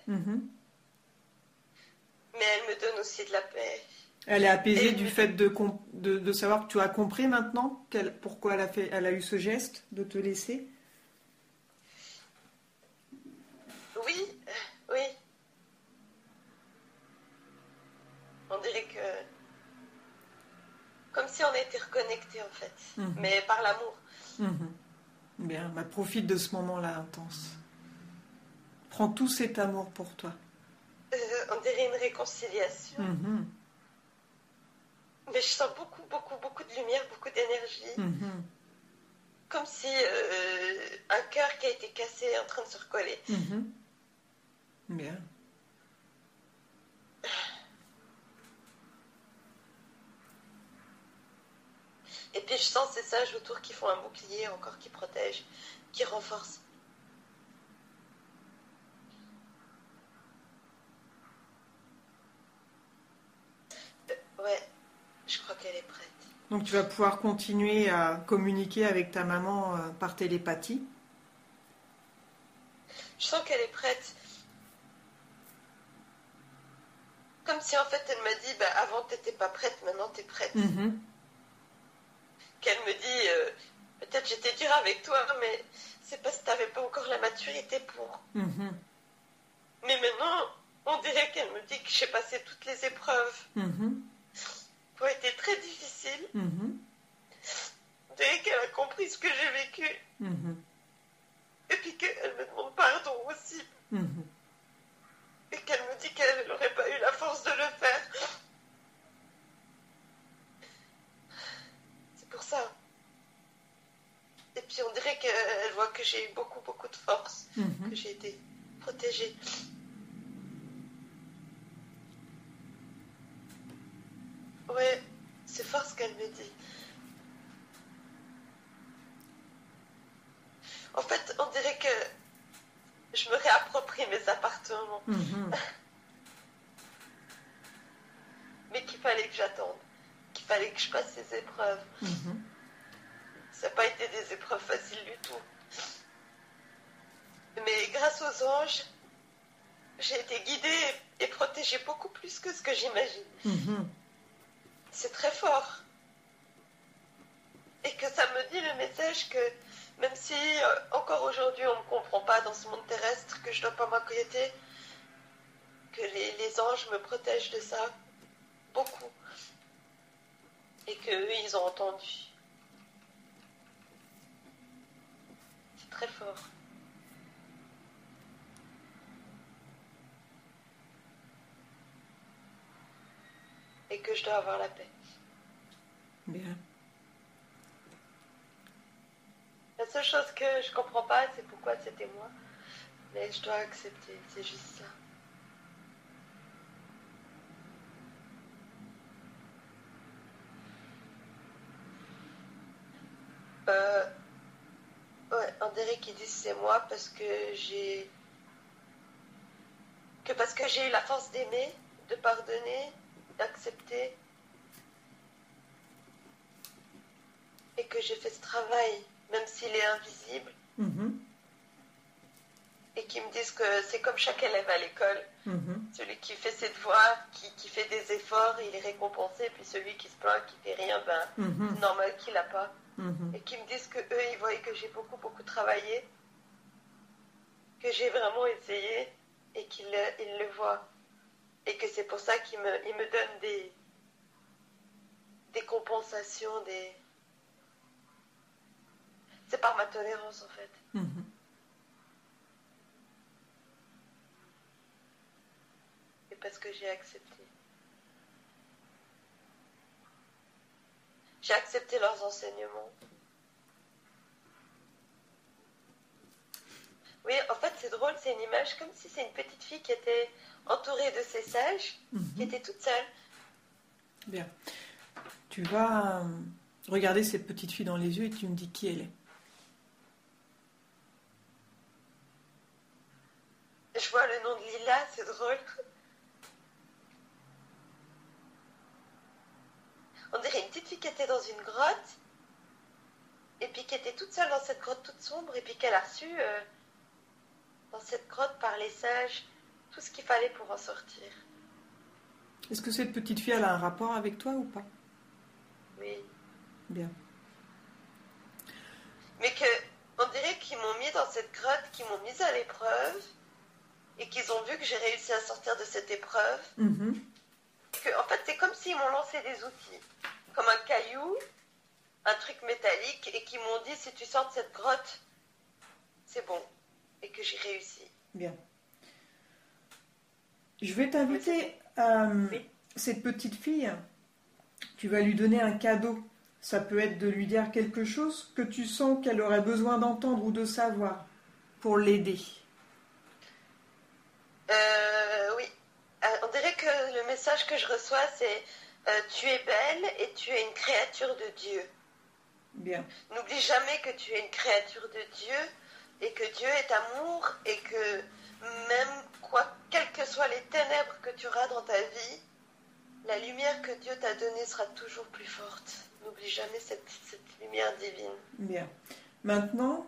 mais elle me donne aussi de la paix. Elle est apaisée du fait de savoir que tu as compris maintenant pourquoi elle a eu ce geste de te laisser? Oui, oui. On dirait que... Comme si on était reconnectés en fait, mais par l'amour. Bien, profite de ce moment-là intense. Prends tout cet amour pour toi. On dirait une réconciliation. Mais je sens beaucoup, beaucoup, beaucoup de lumière, beaucoup d'énergie. Comme si un cœur qui a été cassé est en train de se recoller. Bien. Et puis je sens ces sages autour qui font un bouclier encore, qui protège, qui renforce. Ouais, je crois qu'elle est prête. Donc tu vas pouvoir continuer à communiquer avec ta maman par télépathie. Je sens qu'elle est prête. Comme si en fait elle m'a dit, avant t'étais pas prête, maintenant t'es prête. Qu'elle me dit, peut-être j'étais dure avec toi, mais c'est parce que t'avais pas encore la maturité pour. Mais maintenant, on dirait qu'elle me dit que j'ai passé toutes les épreuves. Qui ont été très difficiles. On dirait qu'elle a compris ce que j'ai vécu. Et puis qu'elle me demande pardon aussi. Et qu'elle me dit qu'elle n'aurait pas eu la force de le faire. C'est pour ça. Et puis on dirait qu'elle voit que j'ai eu beaucoup, beaucoup de force. Que j'ai été protégée. Ouais, c'est fort ce qu'elle me dit. En fait, on dirait que je me réapproprie mes appartements. Mais qu'il fallait que j'attende. Qu'il fallait que je passe ces épreuves. Ça n'a pas été des épreuves faciles du tout. Mais grâce aux anges, j'ai été guidée et protégée beaucoup plus que ce que j'imagine. Mhm. C'est très fort. Et que ça me dit le message que même si encore aujourd'hui on ne me comprend pas dans ce monde terrestre, que je ne dois pas m'inquiéter, que les anges me protègent de ça, beaucoup. Et qu'eux, ils ont entendu. C'est très fort. Et que je dois avoir la paix. Bien. La seule chose que je comprends pas, c'est pourquoi c'était moi. Mais je dois accepter, c'est juste ça. Ouais, on dirait qu'ils disent c'est moi parce que parce que j'ai eu la force d'aimer, de pardonner, d'accepter, et que j'ai fait ce travail, même s'il est invisible, Mhm. et qu'ils me disent que c'est comme chaque élève à l'école. Mhm. Celui qui fait ses devoirs, qui fait des efforts, il est récompensé, puis celui qui se plaint, qui fait rien, ben, Mhm. c'est normal qu'il n'a pas. Mhm. Et qui me disent que eux, ils voient que j'ai beaucoup, beaucoup travaillé, que j'ai vraiment essayé, et qu'ils ils le voient. Et que c'est pour ça qu'ils ils me donnent des compensations, c'est par ma tolérance, en fait. Mhm. Et parce que j'ai accepté. J'ai accepté leurs enseignements. Oui, en fait, c'est drôle, c'est une image comme si c'est une petite fille qui était entourée de ses sages, qui était toute seule. Bien. Tu vas regarder cette petite fille dans les yeux et tu me dis qui elle est. Je vois le nom de Lila, c'est drôle. On dirait une petite fille qui était dans une grotte, et puis qui était toute seule dans cette grotte toute sombre, et puis qu'elle a reçu dans cette grotte par les sages tout ce qu'il fallait pour en sortir. Est-ce que cette petite fille elle a un rapport avec toi ou pas? Oui. Bien. Mais que, on dirait qu'ils m'ont mis dans cette grotte, qu'ils m'ont mise à l'épreuve, et qu'ils ont vu que j'ai réussi à sortir de cette épreuve. Mhm. Que, en fait, c'est comme s'ils m'ont lancé des outils, comme un caillou, un truc métallique, et qu'ils m'ont dit, si tu sors de cette grotte, c'est bon. Et que j'ai réussi. Bien. Je vais t'inviter Oui. cette petite fille, tu vas lui donner un cadeau. Ça peut être de lui dire quelque chose que tu sens qu'elle aurait besoin d'entendre ou de savoir pour l'aider. Oui. On dirait que le message que je reçois, c'est tu es belle et tu es une créature de Dieu. Bien. N'oublie jamais que tu es une créature de Dieu et que Dieu est amour et que même quelles que soient les ténèbres que tu auras dans ta vie, la lumière que Dieu t'a donnée sera toujours plus forte. N'oublie jamais cette lumière divine. Bien. Maintenant,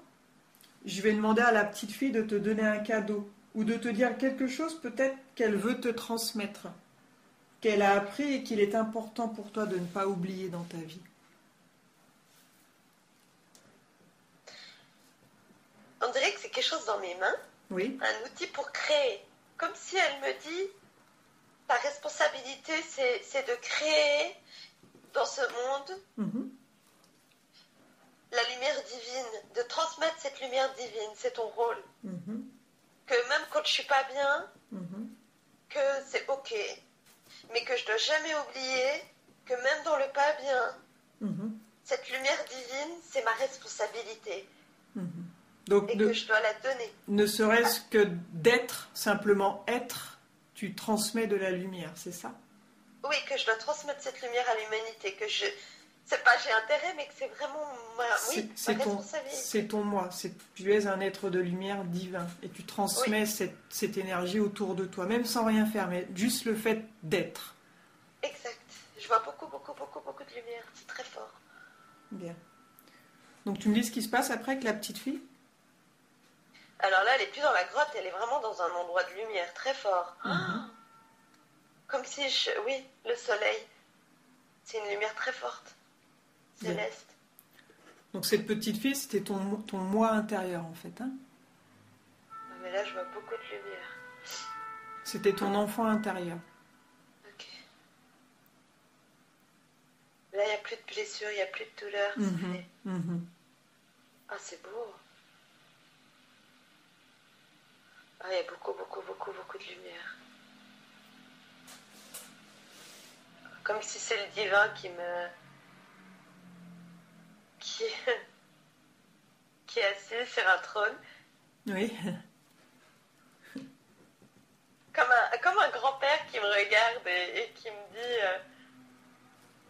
je vais demander à la petite fille de te donner un cadeau ou de te dire quelque chose peut-être qu'elle veut te transmettre, qu'elle a appris et qu'il est important pour toi de ne pas oublier dans ta vie. On dirait que c'est quelque chose dans mes mains, Oui. un outil pour créer. Comme si elle me dit, ta responsabilité, c'est de créer dans ce monde Mhm. la lumière divine, de transmettre cette lumière divine, c'est ton rôle. Mhm. Que même quand je suis pas bien, Mhm. que c'est ok, mais que je dois jamais oublier que même dans le pas bien, Mhm. cette lumière divine, c'est ma responsabilité Mhm. Donc, et que je dois la donner. ne serait-ce que d'être, simplement être, tu transmets de la lumière, c'est ça? Oui, que je dois transmettre cette lumière à l'humanité, que je... C'est pas j'ai intérêt, mais que c'est vraiment ma responsabilité. C'est ton moi, tu es un être de lumière divin et tu transmets cette énergie autour de toi, même sans rien faire, mais juste le fait d'être. Exact. Je vois beaucoup, beaucoup, beaucoup, beaucoup de lumière. C'est très fort. Bien. Donc tu me dis ce qui se passe après avec la petite fille? Alors là, elle est plus dans la grotte, elle est vraiment dans un endroit de lumière très fort. Mhm. Comme si oui, le soleil. C'est une lumière très forte, céleste. Donc cette petite fille, c'était ton moi intérieur en fait. Hein, mais là, je vois beaucoup de lumière. c'était ton enfant intérieur. Ok. Là, il n'y a plus de blessures, il n'y a plus de douleur. Ah, c'est beau. Ah, il y a beaucoup, beaucoup, beaucoup, beaucoup de lumière. Comme si c'est le divin qui est assis sur un trône. Oui. Comme un grand-père qui me regarde et qui me dit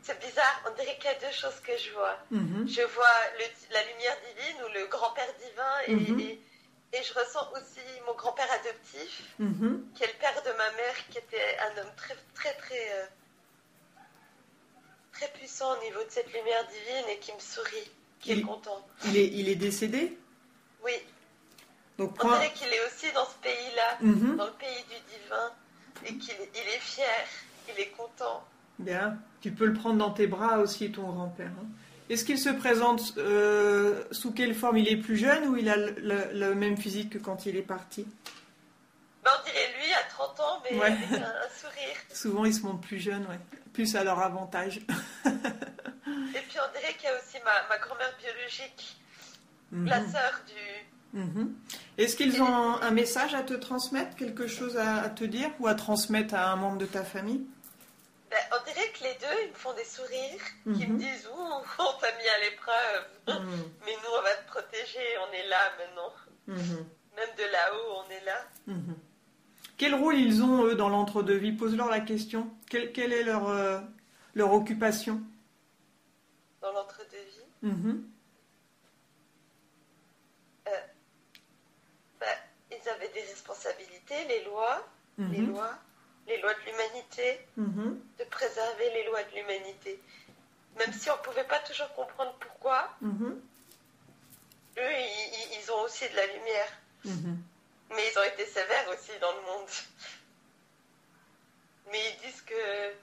c'est bizarre, on dirait qu'il y a deux choses que je vois. Je vois la lumière divine ou le grand-père divin et je ressens aussi mon grand-père adoptif qui est le père de ma mère, qui était un homme très, très, très, très puissant au niveau de cette lumière divine et qui me sourit, qui est content. Il est décédé? Oui. Donc, on dirait qu'il est aussi dans ce pays-là, dans le pays du divin, et qu'il est fier, il est content. Bien, tu peux le prendre dans tes bras aussi, ton grand-père. Hein. Est-ce qu'il se présente sous quelle forme? Il est plus jeune ou il a le même physique que quand il est parti? Ben, on dirait lui à 30 ans, mais avec un sourire. Souvent, ils se montrent plus jeunes, ouais. Plus à leur avantage. Et puis, on dirait qu'il y a aussi ma grand-mère biologique, la sœur du... Est-ce qu'ils ont un message à te transmettre, quelque chose à te dire ou à transmettre à un membre de ta famille? Ben, on dirait que les deux, ils me font des sourires, qui me disent « Ouh, on t'a mis à l'épreuve, mais nous, on va te protéger, on est là maintenant. Même de là-haut, on est là. » Quel rôle ils ont, eux, dans l'entre-deux-vie? Pose-leur la question. Quelle est leur occupation? Dans l'entre-deux-vie ils avaient des responsabilités, les lois de l'humanité, de préserver les lois de l'humanité. Même si on ne pouvait pas toujours comprendre pourquoi, eux, ils ont aussi de la lumière. Mais ils ont été sévères aussi dans le monde. Mais ils disent que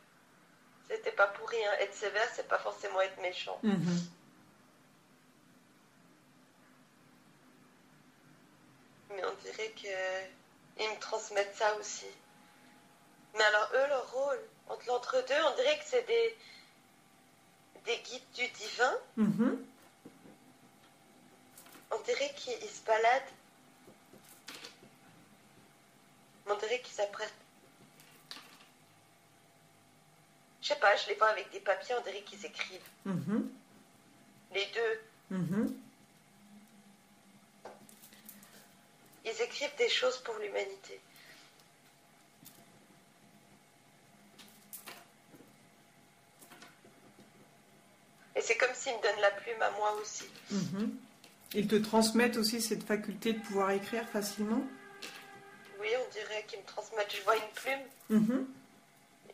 c'était pas pour rien. Être sévère, c'est pas forcément être méchant. Mais on dirait qu'ils me transmettent ça aussi. Mais alors eux, leur rôle, entre l'entre-deux, on dirait que c'est des guides du divin. On dirait qu'ils se baladent. On dirait qu'ils s'apprêtent. Je sais pas, je les vois avec des papiers, on dirait qu'ils écrivent. Les deux. Ils écrivent des choses pour l'humanité. Et c'est comme s'ils me donnent la plume à moi aussi. Ils te transmettent aussi cette faculté de pouvoir écrire facilement? Oui, on dirait qu'ils me transmettent. Je vois une plume.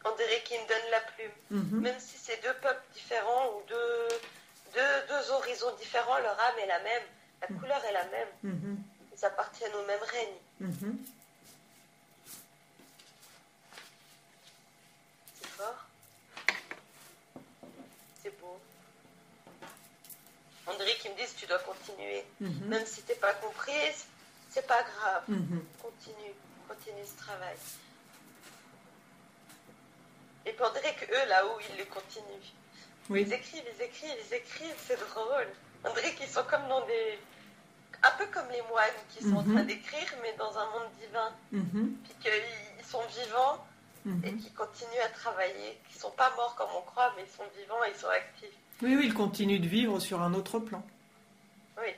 On dirait qu'ils me donnent la plume. Même si c'est deux peuples différents ou deux horizons différents, leur âme est la même. La couleur est la même. Ils appartiennent au même règne. C'est fort. C'est beau. On dirait qu'ils me disent tu dois continuer. Même si t'es pas comprise, c'est pas grave. Continue ce travail. Et puis on dirait qu'eux, là-haut, ils le continuent. Ils écrivent, c'est drôle. On dirait qu'ils sont comme dans des... Un peu comme les moines qui sont en train d'écrire, mais dans un monde divin. Puis qu'ils sont vivants et qui continuent à travailler. Qui ne sont pas morts comme on croit, mais ils sont vivants et ils sont actifs. Oui, ils continuent de vivre sur un autre plan. Oui.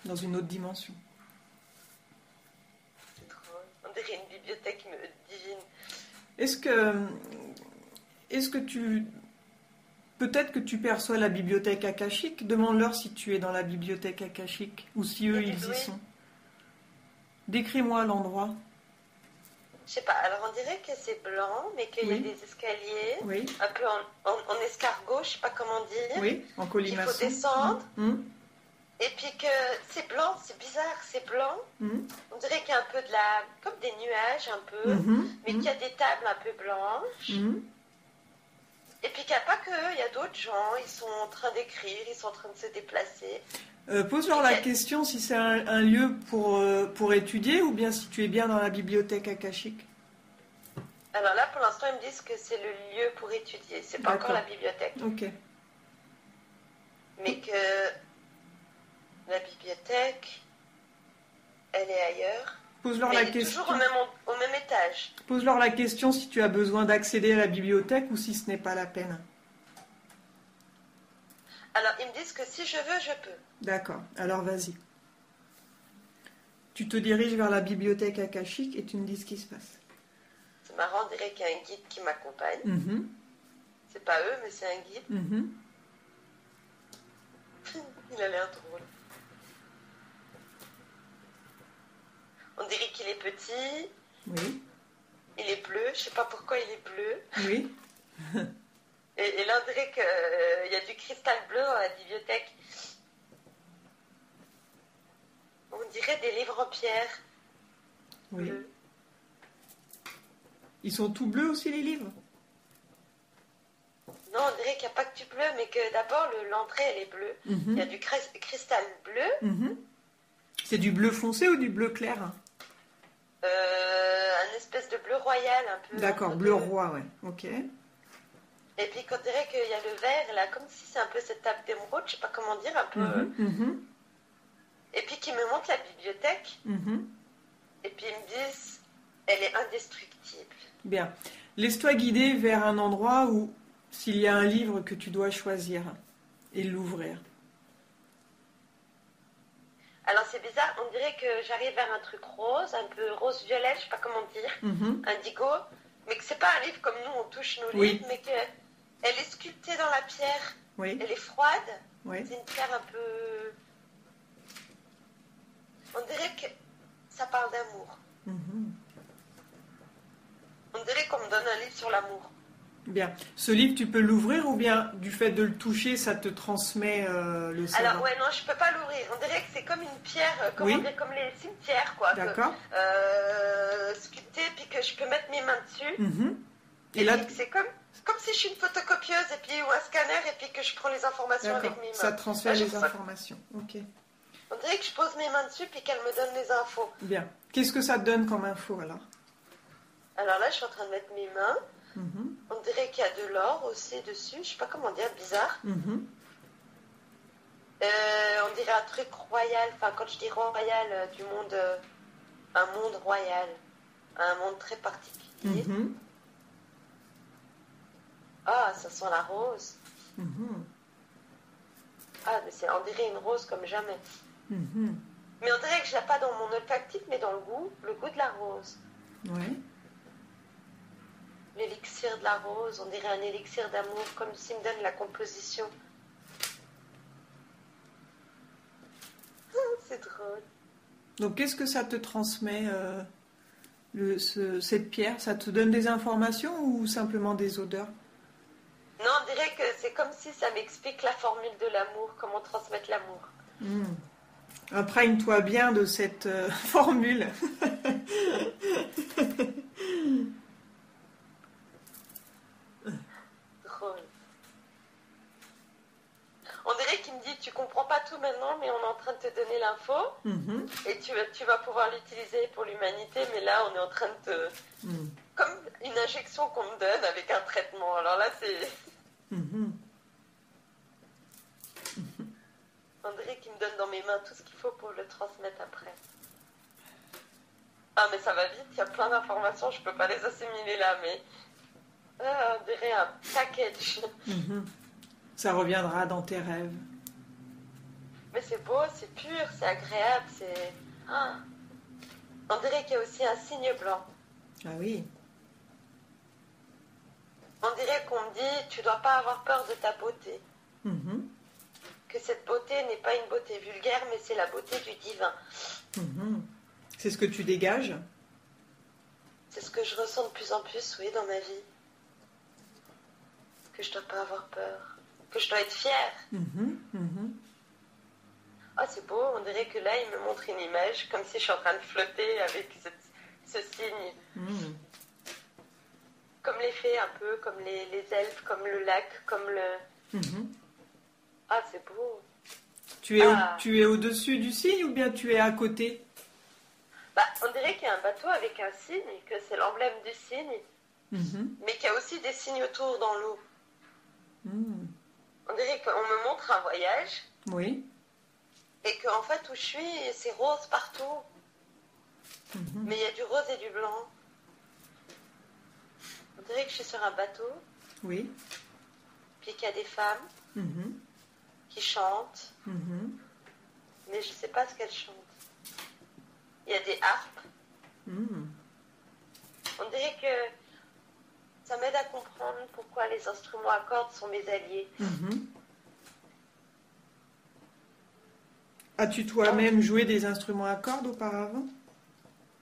Dans une autre dimension. C'est drôle. On dirait une bibliothèque divine. Est-ce que tu... Peut-être que tu perçois la bibliothèque akashique. Demande-leur si tu es dans la bibliothèque akashique ou si eux, ils y sont. Décris-moi l'endroit. Je sais pas, alors on dirait que c'est blanc, mais qu'il y a des escaliers, un peu en escargot, je sais pas comment dire. Oui, en colimaçon. Il faut descendre. Et puis que c'est blanc, c'est bizarre, c'est blanc. Mhm. On dirait qu'il y a un peu comme des nuages un peu, Mhm. mais qu'il y a des tables un peu blanches. Mhm. Et puis qu'il n'y a pas que eux, il y a d'autres gens, ils sont en train d'écrire, ils sont en train de se déplacer. Pose-leur la question si c'est un lieu pour étudier ou bien si tu es bien dans la bibliothèque akashique. Alors là, pour l'instant, ils me disent que c'est le lieu pour étudier, c'est pas encore D'accord. la bibliothèque. Ok. Mais que la bibliothèque, elle est ailleurs. Pose-leur Mais la elle est question. toujours au même étage. Pose-leur la question si tu as besoin d'accéder à la bibliothèque ou si ce n'est pas la peine. Alors, ils me disent que si je veux, je peux. D'accord, alors vas-y. Tu te diriges vers la bibliothèque akashique et tu me dis ce qui se passe. C'est marrant, on dirait qu'il y a un guide qui m'accompagne. Mhm. C'est pas eux, mais c'est un guide. Mhm. Il a l'air drôle. On dirait qu'il est petit, Oui, il est bleu, je sais pas pourquoi il est bleu. oui. Et là, on dirait qu'il y a du cristal bleu dans la bibliothèque. On dirait des livres en pierre. Oui. Bleu. Ils sont tout bleus aussi les livres? Non, on dirait qu'il n'y a pas que du bleu, mais que d'abord l'entrée elle est bleue. Mhm. Il y a du cristal bleu, Mhm. C'est du bleu foncé ou du bleu clair? un espèce de bleu royal un peu. D'accord, bleu roi, ouais. Ok. Et puis qu'on dirait qu'il y a le vert là, comme si c'est un peu cette table d'émeraude, je sais pas comment dire, un peu. Mhm. Mhm. Et puis qui me montrent la bibliothèque, Mhm. et puis ils me disent, elle est indestructible. Bien. Laisse-toi guider vers un endroit où, s'il y a un livre que tu dois choisir et l'ouvrir. Alors c'est bizarre, on dirait que j'arrive vers un truc rose, un peu rose-violet, je sais pas comment dire, Mhm. indigo, mais que c'est pas un livre comme nous, on touche nos Oui. livres, mais qu'elle est sculptée dans la pierre, Oui. elle est froide, Oui. c'est une pierre un peu... On dirait que ça parle d'amour. Mhm. On dirait qu'on me donne un livre sur l'amour. Bien. Ce livre, tu peux l'ouvrir ou bien du fait de le toucher, ça te transmet le savoir? Alors ouais, non, je peux pas l'ouvrir. On dirait que c'est comme une pierre, Oui. on dirait comme les cimetières, quoi. D'accord. Sculptée, puis que je peux mettre mes mains dessus. Mhm. Et Et là, puis que c'est comme si je suis une photocopieuse et puis ou un scanner et puis que je prends les informations d'accord. avec mes mains. Ça transfère Là, les informations. Ok. On dirait que je pose mes mains dessus puis qu'elle me donne les infos. Bien. Qu'est-ce que ça te donne comme info alors? Alors là, je suis en train de mettre mes mains. Mhm. On dirait qu'il y a de l'or aussi dessus. Je sais pas comment dire, bizarre. Mhm. On dirait un truc royal. Enfin, quand je dis royal, du monde, un monde royal, un monde très particulier. Mhm. Ah, ça sent la rose. Mhm. Ah, mais on dirait une rose comme jamais. Mhm. Mais on dirait que je l'ai pas dans mon olfactif, mais dans le goût de la rose. Ouais. L'élixir de la rose, on dirait un élixir d'amour, comme s'il me donne la composition. C'est drôle. Donc, qu'est-ce que ça te transmet, cette pierre? Ça te donne des informations ou simplement des odeurs? Non, on dirait que c'est comme si ça m'explique la formule de l'amour, comment transmettre l'amour. Hmm. Imprègne-toi bien de cette formule. Drôle. On dirait qu'il me dit, tu comprends pas tout maintenant, mais on est en train de te donner l'info, Mhm. et tu vas pouvoir l'utiliser pour l'humanité, mais là, on est en train de te... Hmm. Comme une injection qu'on me donne avec un traitement. Alors là, c'est... Mhm. On dirait qu'il me donne dans mes mains tout ce qu'il faut pour le transmettre après. Ah, mais ça va vite, il y a plein d'informations, je peux pas les assimiler là, mais... on dirait un package. Mhm. Ça reviendra dans tes rêves. Mais c'est beau, c'est pur, c'est agréable, c'est... Ah. On dirait qu'il y a aussi un signe blanc. Ah oui. On dirait qu'on me dit, tu dois pas avoir peur de ta beauté. Mhm. Que cette beauté n'est pas une beauté vulgaire, mais c'est la beauté du divin. Mhm. C'est ce que tu dégages? C'est ce que je ressens de plus en plus, oui, dans ma vie. Que je dois pas avoir peur. Que je dois être fière. Mhm. Mhm. Ah, c'est beau, on dirait que là, il me montre une image, comme si je suis en train de flotter avec ce signe. Comme les fées, un peu, comme les elfes, comme le lac, comme le... Ah, c'est beau. Tu es au-dessus du signe ou bien tu es à côté? Bah, on dirait qu'il y a un bateau avec un signe, que c'est l'emblème du signe, mais qu'il y a aussi des signes autour dans l'eau. On dirait qu'on me montre un voyage. Oui. Et qu'en fait, où je suis, c'est rose partout. Mais il y a du rose et du blanc. On dirait que je suis sur un bateau. Oui. Puis qu'il y a des femmes qui chantent. Mais je ne sais pas ce qu'elles chantent. Il y a des harpes. On dirait que ça m'aide à comprendre pourquoi les instruments à cordes sont mes alliés. As-tu toi-même joué des instruments à cordes auparavant?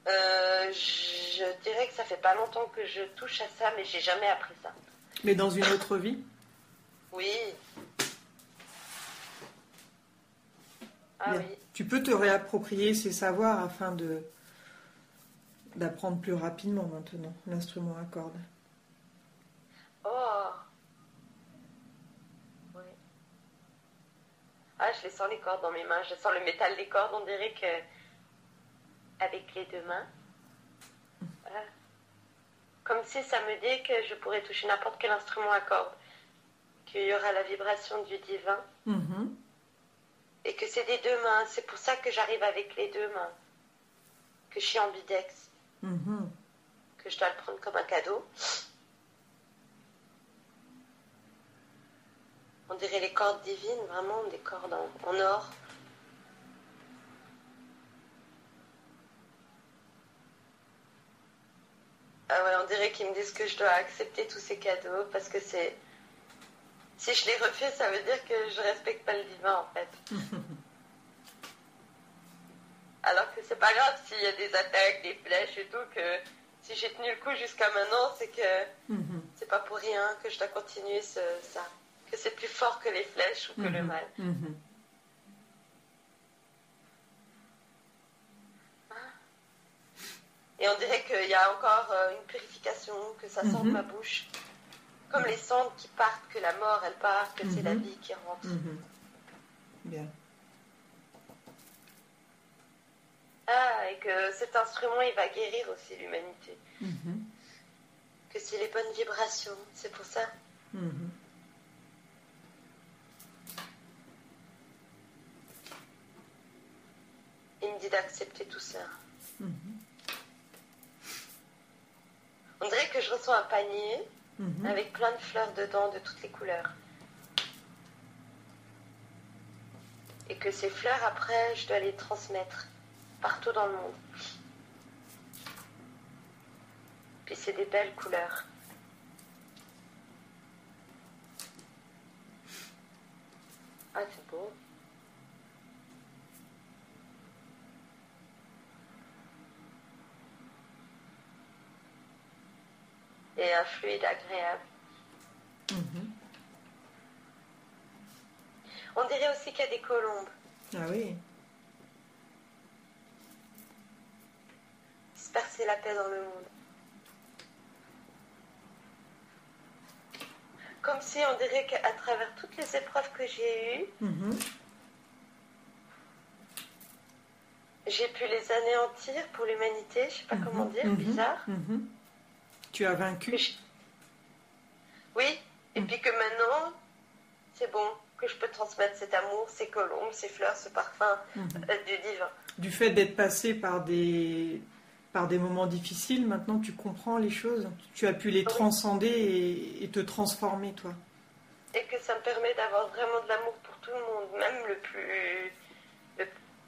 Je dirais que ça fait pas longtemps que je touche à ça, mais j'ai jamais appris ça. Mais dans une autre vie? Oui. Ah Bien. oui. Tu peux te réapproprier ces savoirs afin d'apprendre plus rapidement maintenant l'instrument à cordes. Oh. Oui. Ah, je les sens les cordes dans mes mains. Je sens le métal des cordes. On dirait que avec les deux mains. Voilà. Comme si ça me dit que je pourrais toucher n'importe quel instrument à cordes. Qu'il y aura la vibration du divin. Et que c'est des deux mains. C'est pour ça que j'arrive avec les deux mains. Que je suis ambidex. Que je dois le prendre comme un cadeau. On dirait les cordes divines, vraiment des cordes en or. Ah ouais, on dirait qu'ils me disent que je dois accepter tous ces cadeaux parce que c'est... Si je les refuse, ça veut dire que je respecte pas le divin en fait. Alors que c'est pas grave s'il y a des attaques, des flèches et tout, que si j'ai tenu le coup jusqu'à maintenant, c'est que c'est pas pour rien que je dois continuer ça. Que c'est plus fort que les flèches ou que le mal. Et on dirait qu'il y a encore une purification, que ça sent de ma bouche. Comme les cendres qui partent, que la mort elle part, que c'est la vie qui rentre. Bien. Ah, et que cet instrument il va guérir aussi l'humanité. Que c'est les bonnes vibrations, c'est pour ça. Il me dit d'accepter tout ça. On dirait que je reçois un panier avec plein de fleurs dedans de toutes les couleurs. Et que ces fleurs, après, je dois les transmettre partout dans le monde. Puis c'est des belles couleurs. Ah, c'est beau. Et un fluide agréable. On dirait aussi qu'il y a des colombes. Ah oui. Disperser la paix dans le monde. Comme si on dirait qu'à travers toutes les épreuves que j'ai eues, j'ai pu les anéantir pour l'humanité, je sais pas comment dire, bizarre. Tu as vaincu. Oui, et puis que maintenant, c'est bon, que je peux transmettre cet amour, ces colombes, ces fleurs, ce parfum du divin. Du fait d'être passé par des moments difficiles, maintenant tu comprends les choses. Tu as pu les transcender et te transformer, toi. Et que ça me permet d'avoir vraiment de l'amour pour tout le monde, même le plus...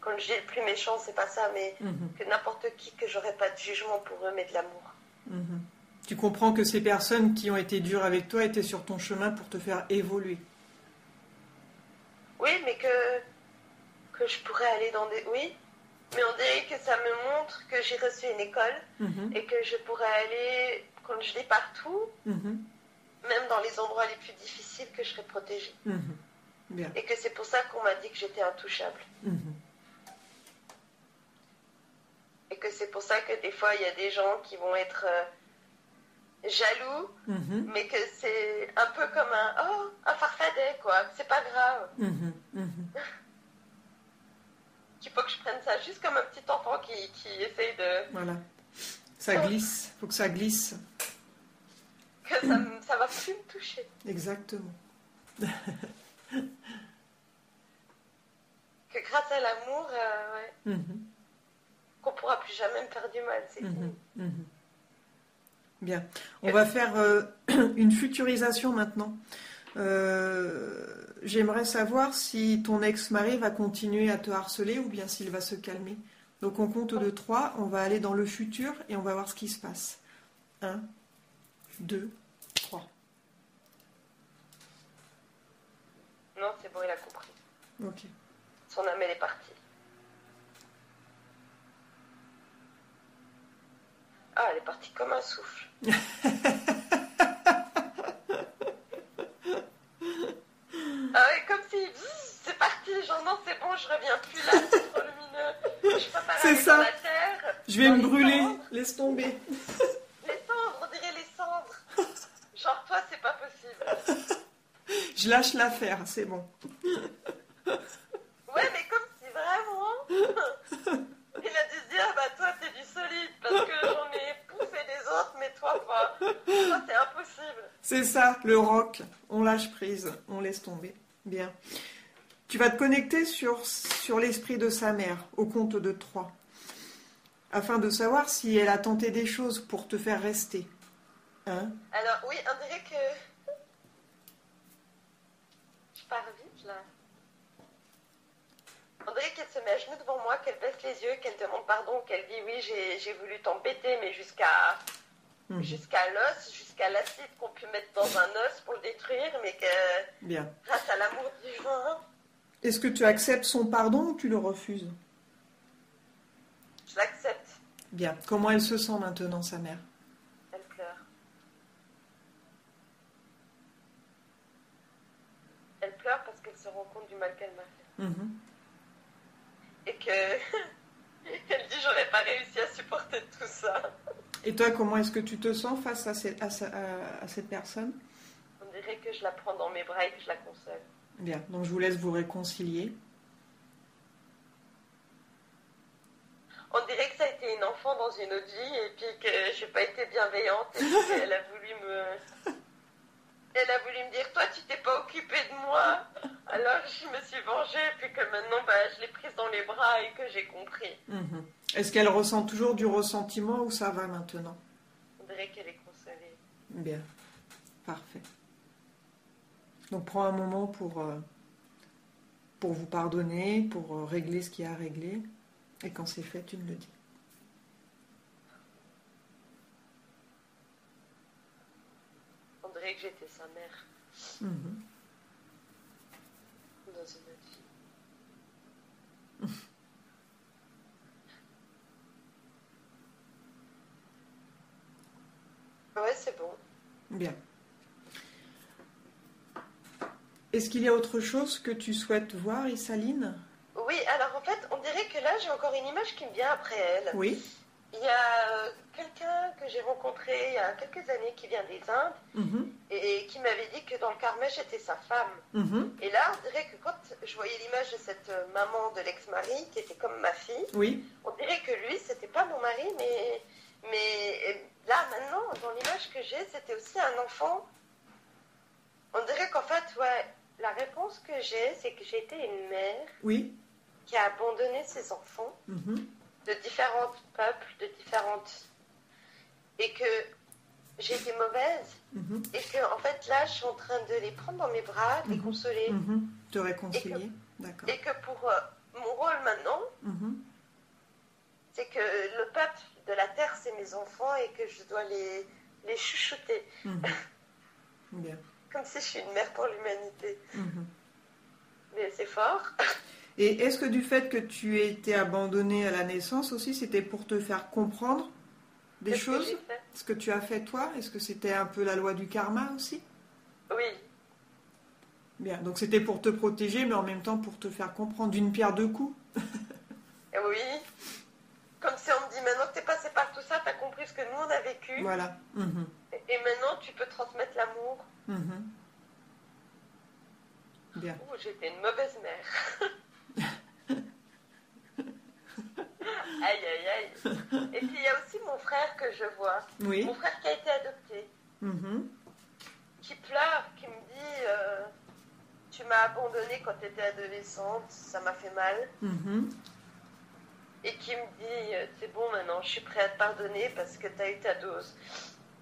quand je dis le plus méchant, c'est pas ça, mais que n'importe qui, que j'aurais pas de jugement pour eux, mais de l'amour. Tu comprends que ces personnes qui ont été dures avec toi étaient sur ton chemin pour te faire évoluer. Oui, mais que je pourrais aller dans des... Oui, mais on dirait que ça me montre que j'ai reçu une école et que je pourrais aller, quand je dis partout, même dans les endroits les plus difficiles, que je serai protégée. Bien. Et que c'est pour ça qu'on m'a dit que j'étais intouchable. Mhm. Et que c'est pour ça que des fois, il y a des gens qui vont être jaloux, Mhm. mais que c'est un peu comme un farfadet, quoi. C'est pas grave. Mhm. Mhm. Qu'il faut que je prenne ça juste comme un petit enfant qui essaye de... Voilà. Ça glisse. Faut que ça glisse. que ça va plus me toucher. Exactement. Que grâce à l'amour, ouais, Mhm. qu'on pourra plus jamais me faire du mal, c'est Mhm. fini. Mhm. Bien. On va faire une futurisation maintenant. J'aimerais savoir si ton ex-mari va continuer à te harceler ou bien s'il va se calmer. Donc on compte de 3, on va aller dans le futur et on va voir ce qui se passe. 1, 2, 3. Non, c'est bon, il a compris. Ok. Son âme, elle est partie. Ah, elle est partie comme un souffle. Ah ouais, comme si c'est parti, genre non, c'est bon, je reviens plus là, c'est trop lumineux. Je peux pas C'est aller ça. dans la terre. Je vais dans me les brûler. cendres. Laisse tomber. Les cendres, on dirait les cendres. Genre toi, c'est pas possible. Je lâche l'affaire, c'est bon. Ouais, mais comme si vraiment... Il a dû se dire, bah toi, t'es du solide, parce que j'en ai poussé des autres, mais toi, pas. Toi, c'est impossible. C'est ça, le rock. On lâche prise, on laisse tomber. Bien. Tu vas te connecter sur l'esprit de sa mère, au compte de 3, afin de savoir si elle a tenté des choses pour te faire rester. Hein? Alors, oui, on dirait que... Je pars vite, là. On dirait qu'elle se met à genoux devant moi, qu'elle baisse les yeux, qu'elle demande pardon, qu'elle dit oui, j'ai voulu t'embêter, mais jusqu'à l'os, jusqu'à l'acide qu'on peut mettre dans un os pour le détruire, mais que Bien. grâce à l'amour divin, Est-ce que tu acceptes son pardon ou tu le refuses? je l'accepte. Bien. Comment elle se sent maintenant, sa mère? Elle pleure. Elle pleure parce qu'elle se rend compte du mal qu'elle m'a fait. Mhm. Et que... Elle dit, j'aurais pas réussi à supporter tout ça. Et toi, comment est-ce que tu te sens face à cette personne? On dirait que je la prends dans mes bras et que je la console. Bien. Donc, je vous laisse vous réconcilier. On dirait que ça a été une enfant dans une autre vie et puis que j'ai pas été bienveillante et qu'elle a voulu me dire, toi tu t'es pas occupée de moi. Alors je me suis vengée et puis que maintenant je l'ai prise dans les bras et que j'ai compris. Mhm. Est-ce qu'elle ressent toujours du ressentiment ou ça va maintenant? On dirait qu'elle est consolée. Bien. Parfait. Donc, prends un moment pour vous pardonner, pour régler ce qu'il y a à régler. Et quand c'est fait, tu me le dis. On dirait que j'étais sa mère Mhm. dans une autre vie. Ouais, c'est bon. Bien. Est-ce qu'il y a autre chose que tu souhaites voir, Isaline? Oui, alors en fait, on dirait que là, j'ai encore une image qui me vient après elle. Oui. Il y a quelqu'un que j'ai rencontré il y a quelques années qui vient des Indes Mhm. et qui m'avait dit que dans le karma, j'étais sa femme. Mhm. Et là, on dirait que quand je voyais l'image de cette maman de l'ex-mari, qui était comme ma fille, Oui. on dirait que lui, c'était pas mon mari, mais là, maintenant, dans l'image que j'ai, c'était aussi un enfant. On dirait qu'en fait, ouais, la réponse que j'ai, c'est que j'ai été une mère Oui. qui a abandonné ses enfants Mhm. de différents peuples, de différentes... Et que j'ai été mauvaise. Mhm. Et que, en fait, là, je suis en train de les prendre dans mes bras, de les consoler. Mhm. Te réconcilier. D'accord. Et que pour mon rôle maintenant, Mhm. c'est que le peuple de la terre, c'est mes enfants et que je dois les chuchoter. Mhm. Bien. Comme si je suis une mère pour l'humanité. Mhm. Mais c'est fort. Et est-ce que du fait que tu aies été abandonnée à la naissance aussi, c'était pour te faire comprendre des Qu'est-ce que choses? j'ai fait? Ce que tu as fait toi? Est-ce que c'était un peu la loi du karma aussi? Oui. Bien, donc c'était pour te protéger, mais en même temps pour te faire comprendre d'une pierre deux coups. Et oui, comme si on me dit maintenant que t'es passé par tout ça, t'as compris ce que nous on a vécu. Voilà. Mhm. Et maintenant tu peux transmettre l'amour. Mhm. Bien. Ouh, j'étais une mauvaise mère. Aïe, aïe, aïe. Et puis il y a aussi mon frère que je vois. Oui. Mon frère qui a été adopté. Mhm. Qui pleure, qui me dit tu m'as abandonnée quand tu étais adolescente, ça m'a fait mal. Mhm. Et qui me dit c'est bon maintenant, je suis prêt à te pardonner parce que tu as eu ta dose.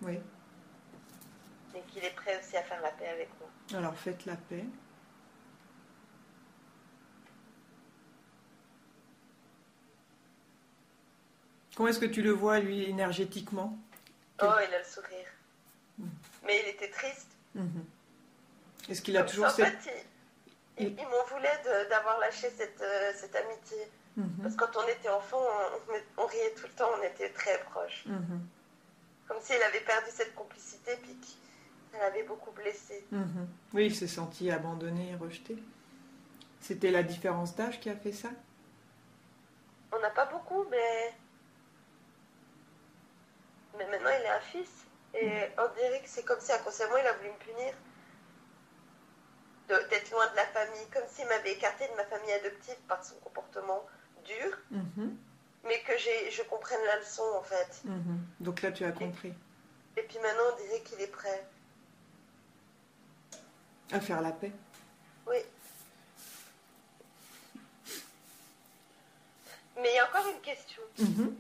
Oui. Et qu'il est prêt aussi à faire la paix avec moi. Alors faites la paix. Comment est-ce que tu le vois, lui, énergétiquement? Oh, il a le sourire. Mais il était triste. Mhm. Est-ce qu'il a Comme toujours ça, en cette... fait, il m'en voulait d'avoir lâché cette amitié. Mhm. Parce que quand on était enfant, on riait tout le temps, on était très proches. Mhm. Comme s'il avait perdu cette complicité, puis ça l'avait beaucoup blessé. Mhm. Oui, il s'est senti abandonné et rejeté. C'était la différence d'âge qui a fait ça? On n'a pas beaucoup, mais maintenant il est un fils. Et on dirait que c'est comme si inconsciemment il a voulu me punir. D'être loin de la famille, comme s'il m'avait écarté de ma famille adoptive par son comportement dur, Mhm. mais que je comprenne la leçon en fait. Mhm. Donc là, tu as compris. Et puis maintenant on dirait qu'il est prêt. À faire la paix. Oui. Mais il y a encore une question. Mhm.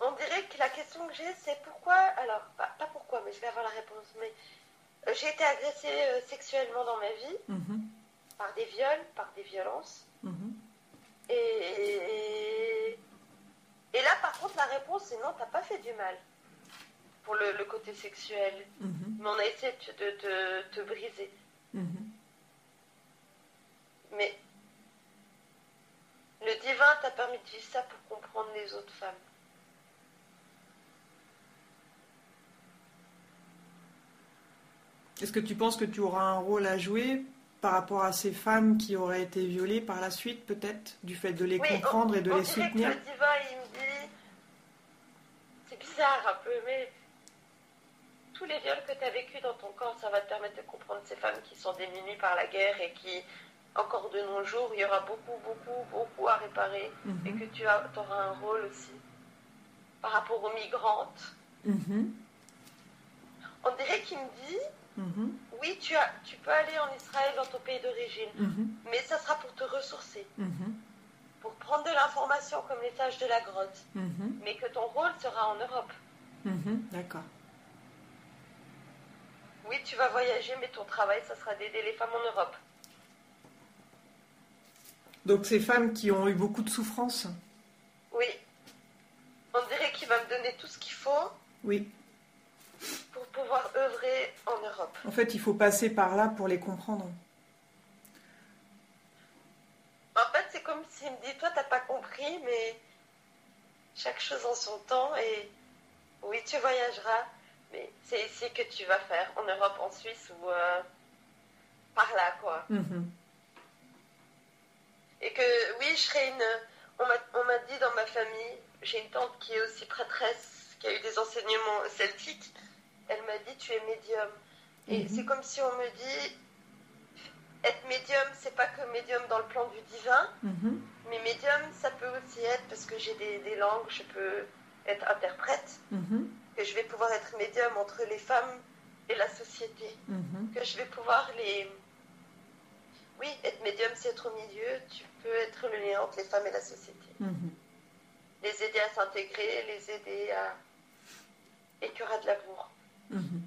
On dirait que la question que j'ai, c'est pourquoi, alors, pas pourquoi, mais je vais avoir la réponse, mais j'ai été agressée sexuellement dans ma vie, Mhm. par des viols, par des violences. Mhm. Et là, par contre, la réponse, c'est non, t'as pas fait du mal pour le côté sexuel. Mhm. Mais on a essayé de te briser. Mhm. Mais le divin t'a permis de vivre ça pour comprendre les autres femmes. Est-ce que tu penses que tu auras un rôle à jouer par rapport à ces femmes qui auraient été violées par la suite, peut-être, du fait de les comprendre et de les soutenir? On dirait que le divin, il me dit, c'est bizarre un peu, mais tous les viols que tu as vécus dans ton corps, ça va te permettre de comprendre ces femmes qui sont démunies par la guerre et qui, encore de nos jours, il y aura beaucoup, beaucoup, beaucoup à réparer. Mhm. Et que tu auras un rôle aussi par rapport aux migrantes. Mhm. On dirait qu'il me dit, Mhm. oui, tu peux aller en Israël dans ton pays d'origine, Mhm. mais ça sera pour te ressourcer, Mhm. pour prendre de l'information comme les sages de la grotte, Mhm. mais que ton rôle sera en Europe. Mhm. D'accord. Oui, tu vas voyager, mais ton travail, ça sera d'aider les femmes en Europe. Donc ces femmes qui ont eu beaucoup de souffrance? Oui. On dirait qu'il va me donner tout ce qu'il faut Oui. pour pouvoir œuvrer en Europe. En fait, il faut passer par là pour les comprendre. En fait, c'est comme s'il me dit, toi, t'as pas compris, mais chaque chose en son temps, et oui, tu voyageras, mais c'est ici que tu vas faire, en Europe, en Suisse, ou par là, quoi. Mhm. Et que, oui, je serai une... On m'a dit dans ma famille, j'ai une tante qui est aussi prêtresse, qui a eu des enseignements celtiques, elle m'a dit, tu es médium. Et c'est comme si on me dit, être médium, c'est pas que médium dans le plan du divin, Mhm. mais médium, ça peut aussi être, parce que j'ai des langues, je peux être interprète, Mhm. que je vais pouvoir être médium entre les femmes et la société, Mhm. que je vais pouvoir les... Oui, être médium, c'est être au milieu, tu peux être le lien entre les femmes et la société. Mhm. Les aider à s'intégrer, les aider à... Et qu'il y aura de l'amour. Mhm.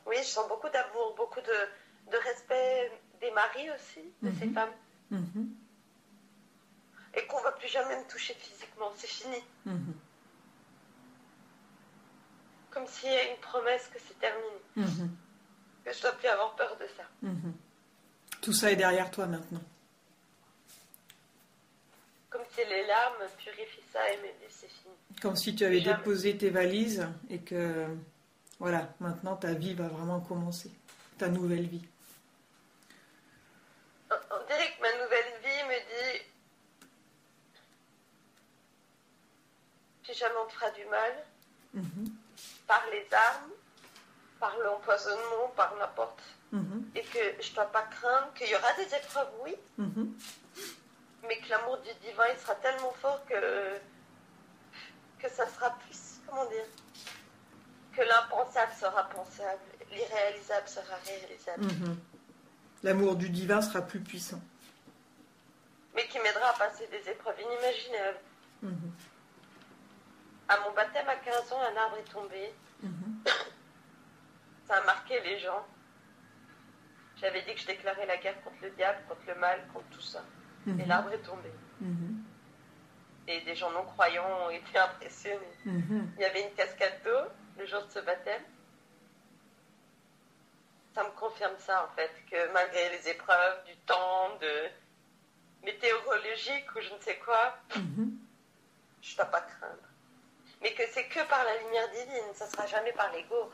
Oui, je sens beaucoup d'amour, beaucoup de respect des maris aussi, de ces femmes. Mhm. Et qu'on ne va plus jamais me toucher physiquement, c'est fini. Mhm. Comme s'il y a une promesse que c'est terminé. Mhm. Que je ne dois plus avoir peur de ça. Mhm. Tout ça est derrière toi maintenant. Comme si les larmes purifient ça et me disent c'est fini. Comme si tu avais Jamais. déposé tes valises et que Voilà, maintenant ta vie va vraiment commencer, ta nouvelle vie. On dirait que ma nouvelle vie me dit, plus jamais on te fera du mal, par les armes, par l'empoisonnement, par n'importe. Et que je ne dois pas craindre, qu'il y aura des épreuves, oui, mais que l'amour du divin, il sera tellement fort que ça sera plus, comment dire, que l'impensable sera pensable, l'irréalisable sera réalisable. L'amour du divin sera plus puissant. Mais qui m'aidera à passer des épreuves inimaginables. À mon baptême à 15 ans, un arbre est tombé. Ça a marqué les gens. J'avais dit que je déclarais la guerre contre le diable, contre le mal, contre tout ça. Et l'arbre est tombé. Et des gens non-croyants ont été impressionnés. Il y avait une cascade d'eau le jour de ce baptême. Ça me confirme ça, en fait, que malgré les épreuves, du temps, de météorologique ou je ne sais quoi, je ne dois pas craindre. Mais que c'est que par la lumière divine, ça ne sera jamais par l'ego.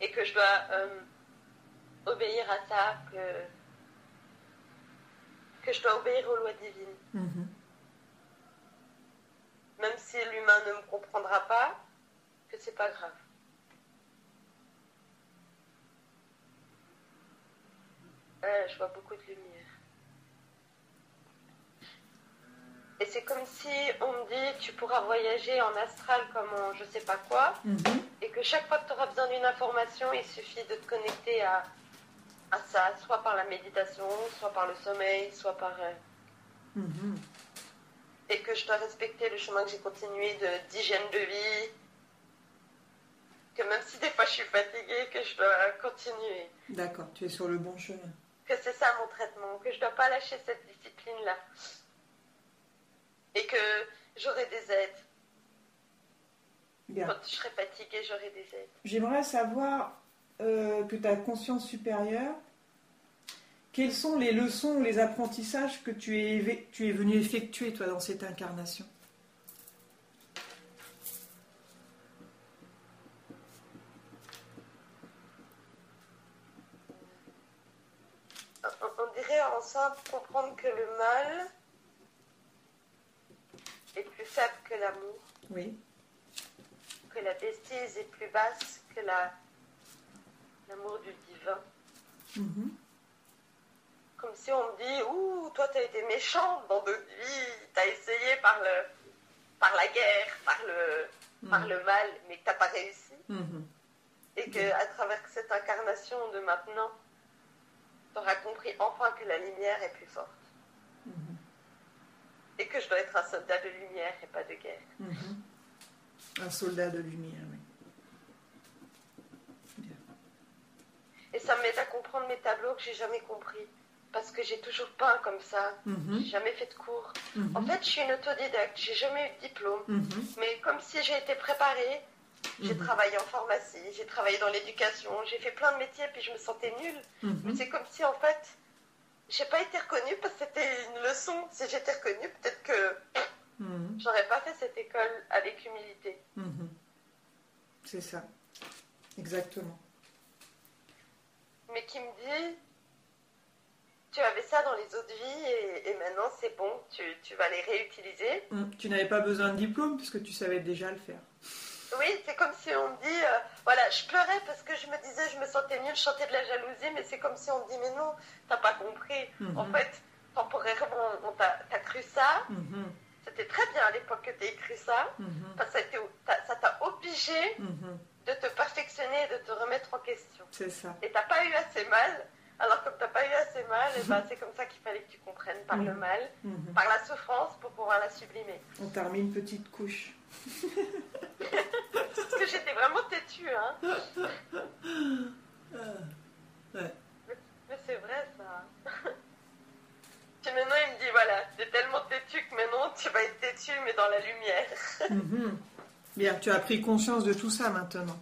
Et que je dois obéir à ça, que je dois obéir aux lois divines. Même si l'humain ne me comprendra pas, que c'est pas grave. Je vois beaucoup de lumière. Et c'est comme si on me dit, tu pourras voyager en astral comme en je sais pas quoi, et que chaque fois que tu auras besoin d'une information, il suffit de te connecter à ça, soit par la méditation, soit par le sommeil, soit par... Et que je dois respecter le chemin que j'ai continué d'hygiène de vie, que même si des fois je suis fatiguée, que je dois continuer. D'accord, tu es sur le bon chemin. Que c'est ça mon traitement, que je ne dois pas lâcher cette discipline-là. Et que j'aurai des aides. Bien. Quand je serai fatiguée, j'aurai des aides. J'aimerais savoir que ta conscience supérieure, quelles sont les leçons ou les apprentissages que tu es venu effectuer, toi, dans cette incarnation? On dirait en simple comprendre que le mal est plus faible que l'amour. Oui. Que la bêtise est plus basse que l'amour du divin. Comme si on me dit, ouh, toi t'as été méchante dans d'autres vies, t'as essayé par la guerre, par le mal, mais que t'as pas réussi. Et qu'à travers cette incarnation de maintenant, t'auras compris enfin que la lumière est plus forte. Et que je dois être un soldat de lumière et pas de guerre. Un soldat de lumière, oui. Bien. Et ça m'aide à comprendre mes tableaux que j'ai jamais compris. Parce que j'ai toujours peint comme ça. J'ai jamais fait de cours. En fait, je suis une autodidacte. J'ai jamais eu de diplôme. Mais comme si j'ai été préparée, j'ai travaillé en pharmacie, j'ai travaillé dans l'éducation, j'ai fait plein de métiers, puis je me sentais nulle. Mais c'est comme si, en fait, j'ai pas été reconnue parce que c'était une leçon. Si j'étais reconnue, peut-être que j'aurais pas fait cette école avec humilité. C'est ça. Exactement. Mais qui me dit, tu avais ça dans les autres vies et maintenant c'est bon, tu vas les réutiliser. Tu n'avais pas besoin de diplôme puisque tu savais déjà le faire. Oui, c'est comme si on me dit, voilà, je pleurais parce que je me disais, je me sentais nulle, je sentais de la jalousie, mais c'est comme si on me dit, mais non, t'as pas compris. En fait, temporairement, t'as cru ça. C'était très bien à l'époque que t'aies écrit ça, parce que ça t'a obligé de te perfectionner et de te remettre en question. C'est ça. Et t'as pas eu assez mal. Alors comme t'as pas eu assez mal, et ben, c'est comme ça qu'il fallait que tu comprennes, par le mal, par la souffrance pour pouvoir la sublimer. On t'a remis une petite couche. Parce que j'étais vraiment têtue, hein. Ouais. Mais c'est vrai ça. Puis maintenant il me dit voilà, t'es tellement têtue que maintenant tu vas être têtue mais dans la lumière. Bien, tu as pris conscience de tout ça maintenant.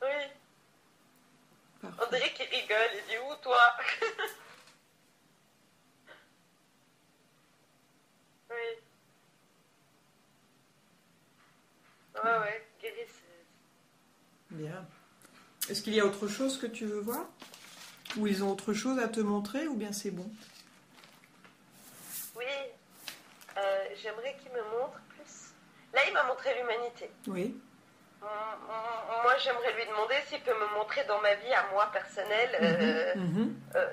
Oui. Parfait. On dirait qu'il rigole, il dit où toi? Oui. Ouais, guérisseuse. Est-ce qu'il y a autre chose que tu veux voir? Ou ils ont autre chose à te montrer, ou bien c'est bon? Oui, j'aimerais qu'il me montre plus. Là, il m'a montré l'humanité. Oui. Moi, j'aimerais lui demander s'il peut me montrer dans ma vie à moi personnelle,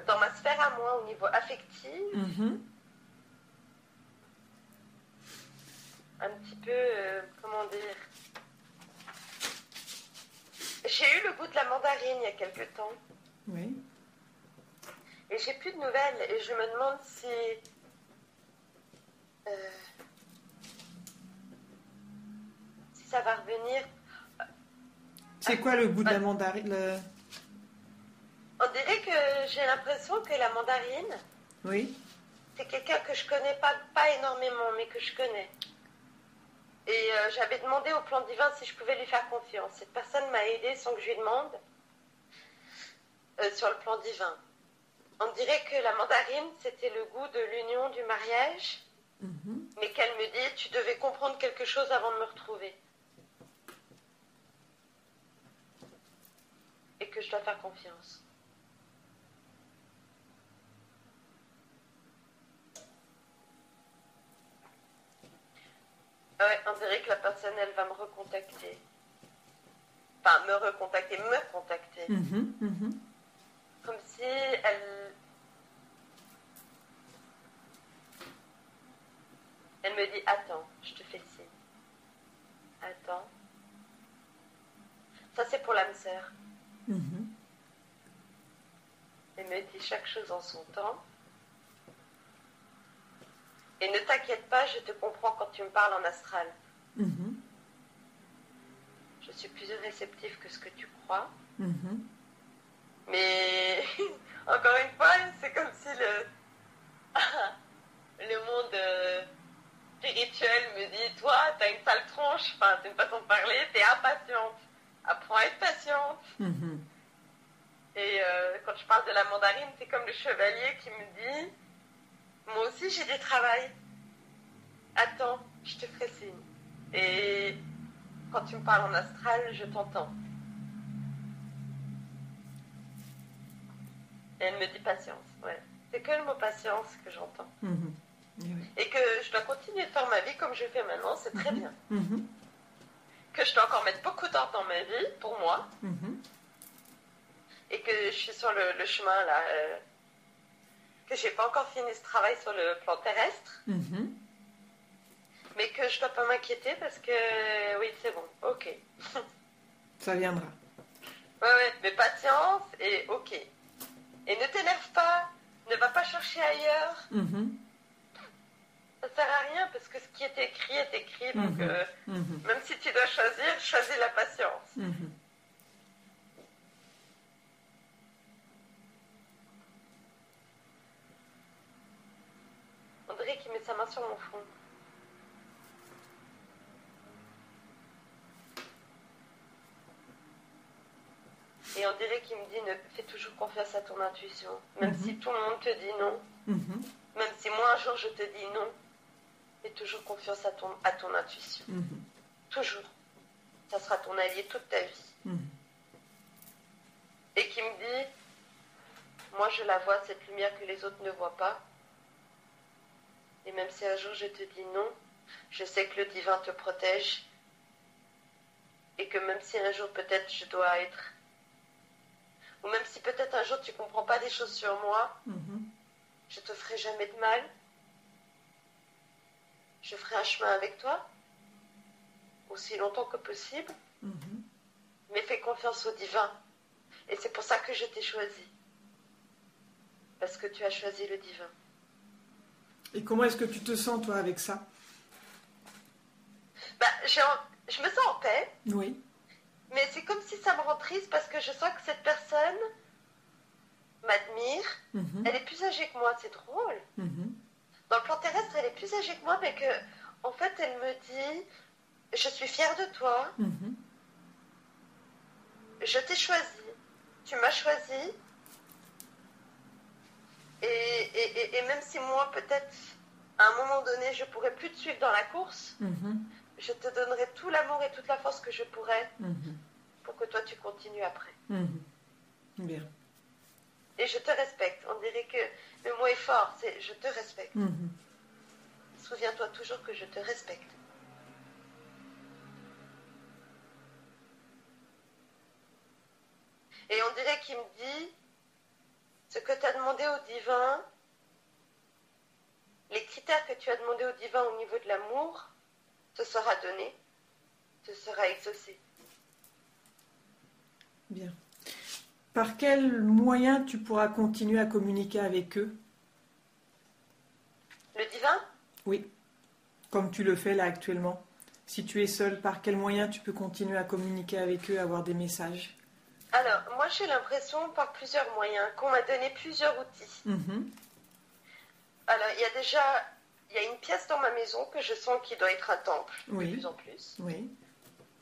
dans ma sphère à moi, au niveau affectif, un petit peu, comment dire. J'ai eu le goût de la mandarine il y a quelque temps. Oui. Et j'ai plus de nouvelles. Et je me demande si... si ça va revenir. C'est quoi le goût de la mandarine? On dirait que j'ai l'impression que la mandarine, Oui. c'est quelqu'un que je connais pas énormément, mais que je connais. Et j'avais demandé au plan divin si je pouvais lui faire confiance. Cette personne m'a aidée sans que je lui demande sur le plan divin. On dirait que la mandarine, c'était le goût de l'union, du mariage, mais qu'elle me dit, tu devais comprendre quelque chose avant de me retrouver. Et que je dois faire confiance. Ouais, on dirait que la personne, elle va me recontacter. Enfin, me contacter. Comme si elle me dit, attends, je te fais signe. Attends. Ça, c'est pour l'âme sœur. Elle me dit chaque chose en son temps. Et ne t'inquiète pas, je te comprends quand tu me parles en astral. Je suis plus réceptive que ce que tu crois. Mais, encore une fois, c'est comme si le monde spirituel me dit, toi, t'as une sale tronche, enfin, c'est une façon de parler, t'es impatiente. Apprends à être patiente. Et quand je parle de la mandarine, c'est comme le chevalier qui me dit, moi aussi j'ai du travail. Attends, je te ferai signe. Et quand tu me parles en astral, je t'entends. Et elle me dit patience, ouais. C'est que le mot patience que j'entends. Et que je dois continuer de faire ma vie comme je fais maintenant, c'est très bien. Que je dois encore mettre beaucoup d'ordre dans ma vie, pour moi. Et que je suis sur le chemin, là, que j'ai pas encore fini ce travail sur le plan terrestre. Mais que je dois pas m'inquiéter parce que, oui, c'est bon, ok. Ça viendra. Ouais, mais patience et ok. Et ne t'énerve pas, ne va pas chercher ailleurs. Ça sert à rien parce que ce qui est écrit, donc même si tu dois choisir, choisis la patience. On dirait qu'il met sa main sur mon front. Et on dirait qu'il me dit, fais toujours confiance à ton intuition. Même si tout le monde te dit non. Même si moi un jour je te dis non. Fais toujours confiance à ton intuition. Toujours. Ça sera ton allié toute ta vie. Et qui me dit, moi je la vois, cette lumière que les autres ne voient pas. Et même si un jour je te dis non, je sais que le divin te protège. Et que même si un jour peut-être je dois être... Ou même si peut-être un jour tu ne comprends pas des choses sur moi, je te ferai jamais de mal. Je ferai un chemin avec toi, aussi longtemps que possible. Mais fais confiance au divin. Et c'est pour ça que je t'ai choisi. Parce que tu as choisi le divin. Et comment est-ce que tu te sens, toi, avec ça? Je me sens en paix. Oui. Mais c'est comme si ça me rend triste parce que je sens que cette personne m'admire. Elle est plus âgée que moi, c'est drôle. Dans le plan terrestre, elle est plus âgée que moi, mais que, en fait, elle me dit, je suis fière de toi. Je t'ai choisi. Tu m'as choisi. Et même si moi, peut-être, à un moment donné, je pourrais plus te suivre dans la course, je te donnerai tout l'amour et toute la force que je pourrais pour que toi tu continues après. Bien. Et je te respecte. On dirait que le mot est fort, c'est je te respecte. Souviens-toi toujours que je te respecte. Et on dirait qu'il me dit ce que tu as demandé au divin, les critères que tu as demandé au divin au niveau de l'amour, te sera donné, te sera exaucé. Bien. Par quel moyen tu pourras continuer à communiquer avec eux? Le divin? Oui, comme tu le fais là actuellement. Si tu es seul, par quel moyen tu peux continuer à communiquer avec eux, avoir des messages? Alors, moi j'ai l'impression par plusieurs moyens, qu'on m'a donné plusieurs outils. Alors, il y a une pièce dans ma maison que je sens qui doit être un temple, de plus en plus. Oui,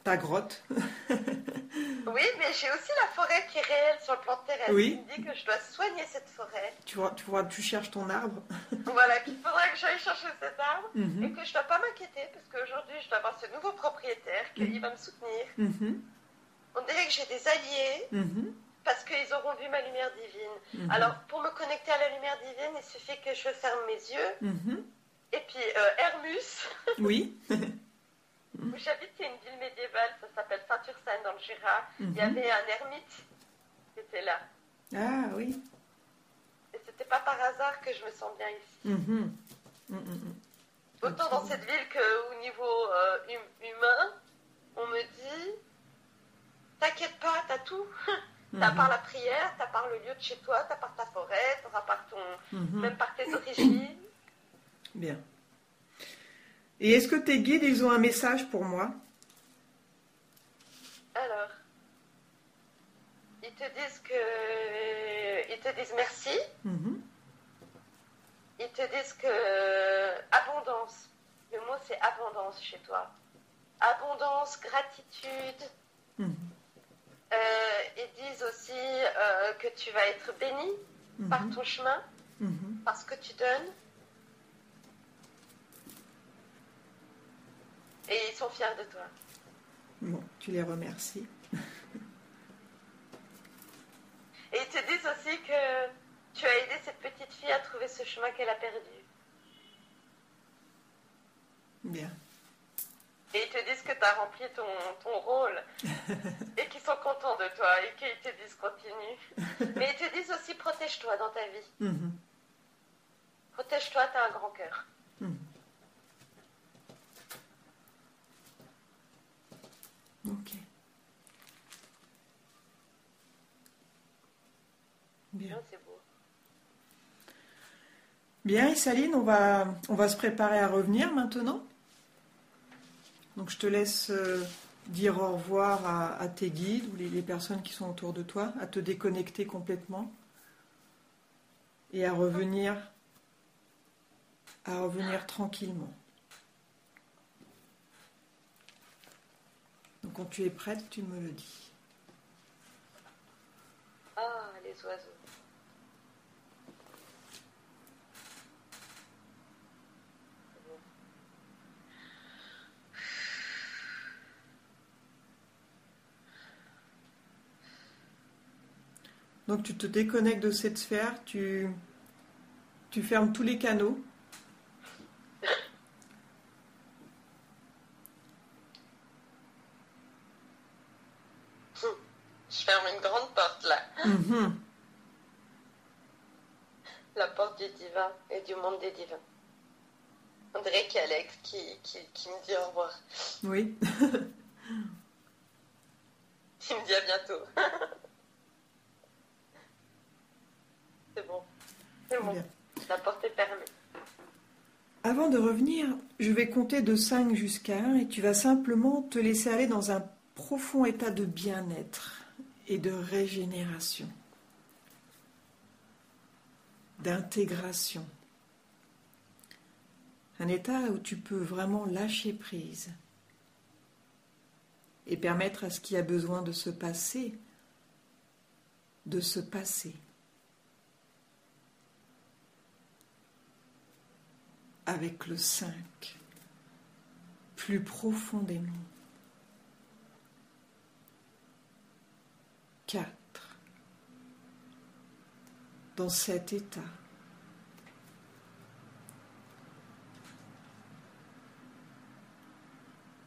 ta grotte. Oui, mais j'ai aussi la forêt qui est réelle sur le plan terrestre. Oui. Il me dit que je dois soigner cette forêt. Tu cherches ton arbre. Voilà, qu'il faudra que j'aille chercher cet arbre et que je ne dois pas m'inquiéter parce qu'aujourd'hui je dois avoir ce nouveau propriétaire, qu'il va me soutenir. On dirait que j'ai des alliés parce qu'ils auront vu ma lumière divine. Alors, pour me connecter à la lumière divine, il suffit que je ferme mes yeux. Et puis, Hermus, Oui. où j'habite, c'est une ville médiévale, ça s'appelle Saint-Ursanne dans le Jura. Il y avait un ermite qui était là. Ah oui. Et c'était pas par hasard que je me sens bien ici. Autant dans cette ville qu'au niveau humain, on me dit t'inquiète pas, t'as tout. T'as par la prière, t'as par le lieu de chez toi, t'as par ta forêt, t'auras par ton, même par tes origines. Bien. Et est-ce que tes guides, ils ont un message pour moi? Alors, ils te disent merci. Ils te disent que abondance. Le mot c'est abondance chez toi. Abondance, gratitude. Ils disent aussi que tu vas être béni par ton chemin, parce que tu donnes. Et ils sont fiers de toi. Bon, tu les remercies. Et ils te disent aussi que tu as aidé cette petite fille à trouver ce chemin qu'elle a perdu. Bien. Et ils te disent que tu as rempli ton rôle et qu'ils sont contents de toi et qu'ils te disent continue. Mais ils te disent aussi protège-toi dans ta vie. Protège-toi, tu as un grand cœur. Ok. Bien. C'est beau. Bien, Isaline, on va se préparer à revenir maintenant. Donc je te laisse dire au revoir à tes guides ou les personnes qui sont autour de toi, à te déconnecter complètement et à revenir tranquillement. Donc quand tu es prête, tu me le dis. Ah, les oiseaux. Donc tu te déconnectes de cette sphère, tu fermes tous les canaux. Je ferme une grande porte là. La porte du divin et du monde des divins. On dirait qu'il y a Alex qui me dit au revoir. Oui. Il me dit à bientôt. C'est bon. C'est bon. Bien. La porte est fermée. Avant de revenir, je vais compter de 5 jusqu'à 1 et tu vas simplement te laisser aller dans un profond état de bien-être et de régénération, d'intégration. Un état où tu peux vraiment lâcher prise et permettre à ce qui a besoin de se passer, de se passer. Avec le 5, plus profondément. 4. Dans cet état.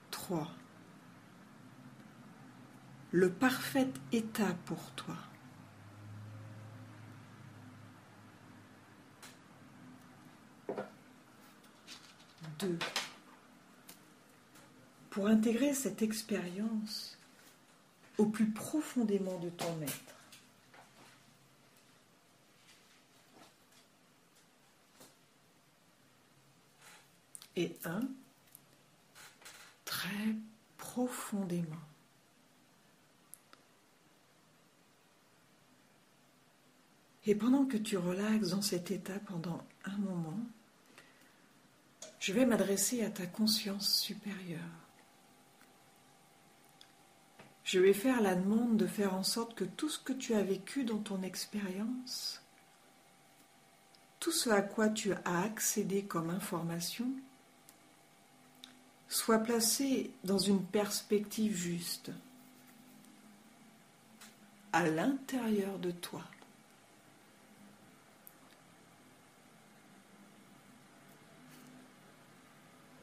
3. Le parfait état pour toi. 2. Pour intégrer cette expérience au plus profondément de ton être. Et 1. Très profondément. Et pendant que tu relaxes dans cet état pendant un moment, je vais m'adresser à ta conscience supérieure. Je vais faire la demande de faire en sorte que tout ce que tu as vécu dans ton expérience, tout ce à quoi tu as accédé comme information, soit placé dans une perspective juste, à l'intérieur de toi.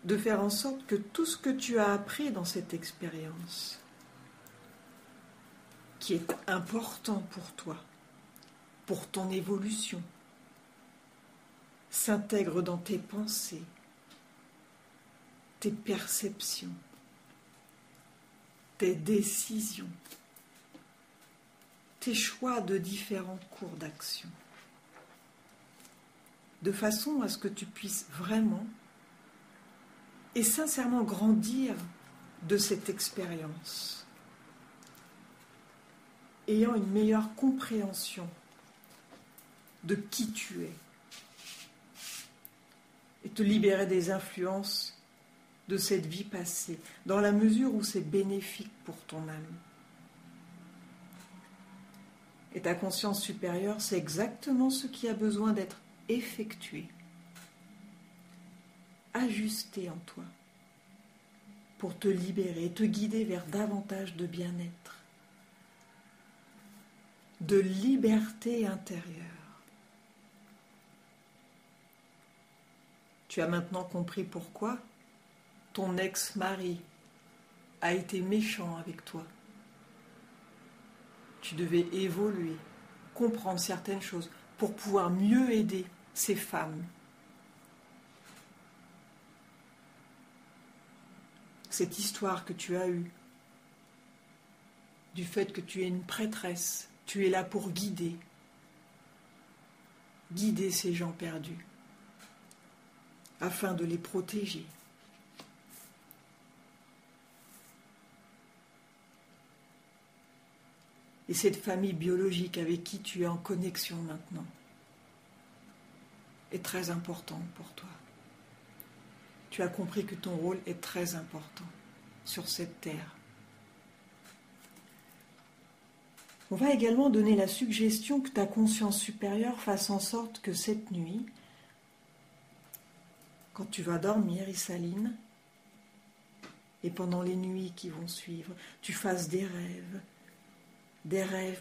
De faire en sorte que tout ce que tu as appris dans cette expérience, qui est important pour toi, pour ton évolution, s'intègre dans tes pensées, tes perceptions, tes décisions, tes choix de différents cours d'action, de façon à ce que tu puisses vraiment et sincèrement grandir de cette expérience, ayant une meilleure compréhension de qui tu es et te libérer des influences de cette vie passée, dans la mesure où c'est bénéfique pour ton âme. Et ta conscience supérieure, c'est exactement ce qui a besoin d'être effectué, ajusté en toi, pour te libérer et te guider vers davantage de bien-être, de liberté intérieure. Tu as maintenant compris pourquoi ton ex-mari a été méchant avec toi. Tu devais évoluer, comprendre certaines choses pour pouvoir mieux aider ces femmes. Cette histoire que tu as eue, du fait que tu es une prêtresse, tu es là pour guider ces gens perdus, afin de les protéger. Et cette famille biologique avec qui tu es en connexion maintenant est très importante pour toi. Tu as compris que ton rôle est très important sur cette terre. On va également donner la suggestion que ta conscience supérieure fasse en sorte que cette nuit, quand tu vas dormir, Isaline, et pendant les nuits qui vont suivre, tu fasses des rêves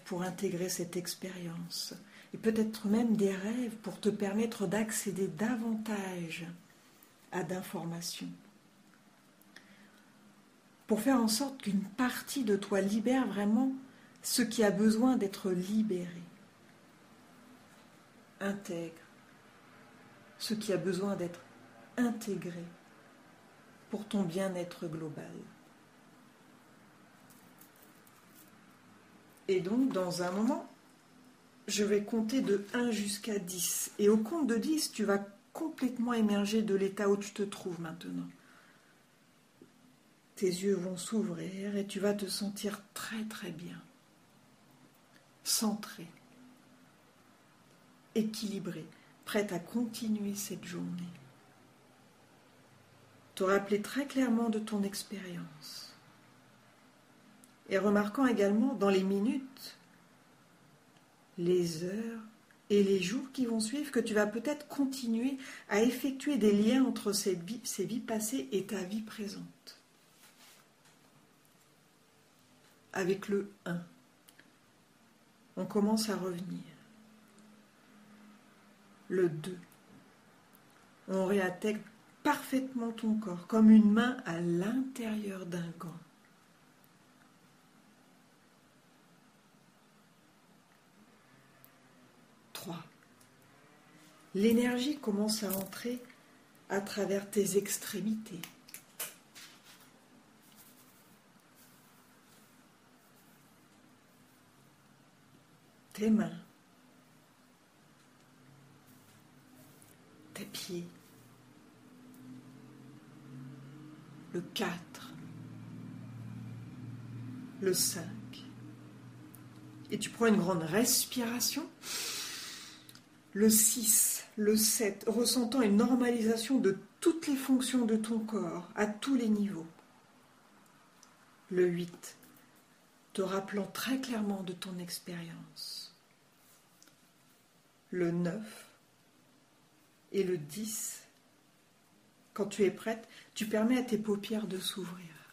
pour intégrer cette expérience, et peut-être même des rêves pour te permettre d'accéder davantage à d'informations, pour faire en sorte qu'une partie de toi libère vraiment ce qui a besoin d'être libéré, intègre ce qui a besoin d'être intégré pour ton bien-être global. Et donc, dans un moment, je vais compter de 1 jusqu'à 10. Et au compte de 10, tu vas complètement émerger de l'état où tu te trouves maintenant. Tes yeux vont s'ouvrir et tu vas te sentir très très bien. Centré, équilibré, prête à continuer cette journée. Te rappeler très clairement de ton expérience. Et remarquant également dans les minutes, les heures et les jours qui vont suivre que tu vas peut-être continuer à effectuer des liens entre ces vies passées et ta vie présente. Avec le 1. On commence à revenir. Le 2. On réintègre parfaitement ton corps, comme une main à l'intérieur d'un gant. 3. L'énergie commence à entrer à travers tes extrémités. Tes mains, tes pieds, le 4, le 5. Et tu prends une grande respiration. Le 6, le 7, ressentant une normalisation de toutes les fonctions de ton corps, à tous les niveaux. Le 8, te rappelant très clairement de ton expérience. Le 9 et le 10, quand tu es prête, tu permets à tes paupières de s'ouvrir.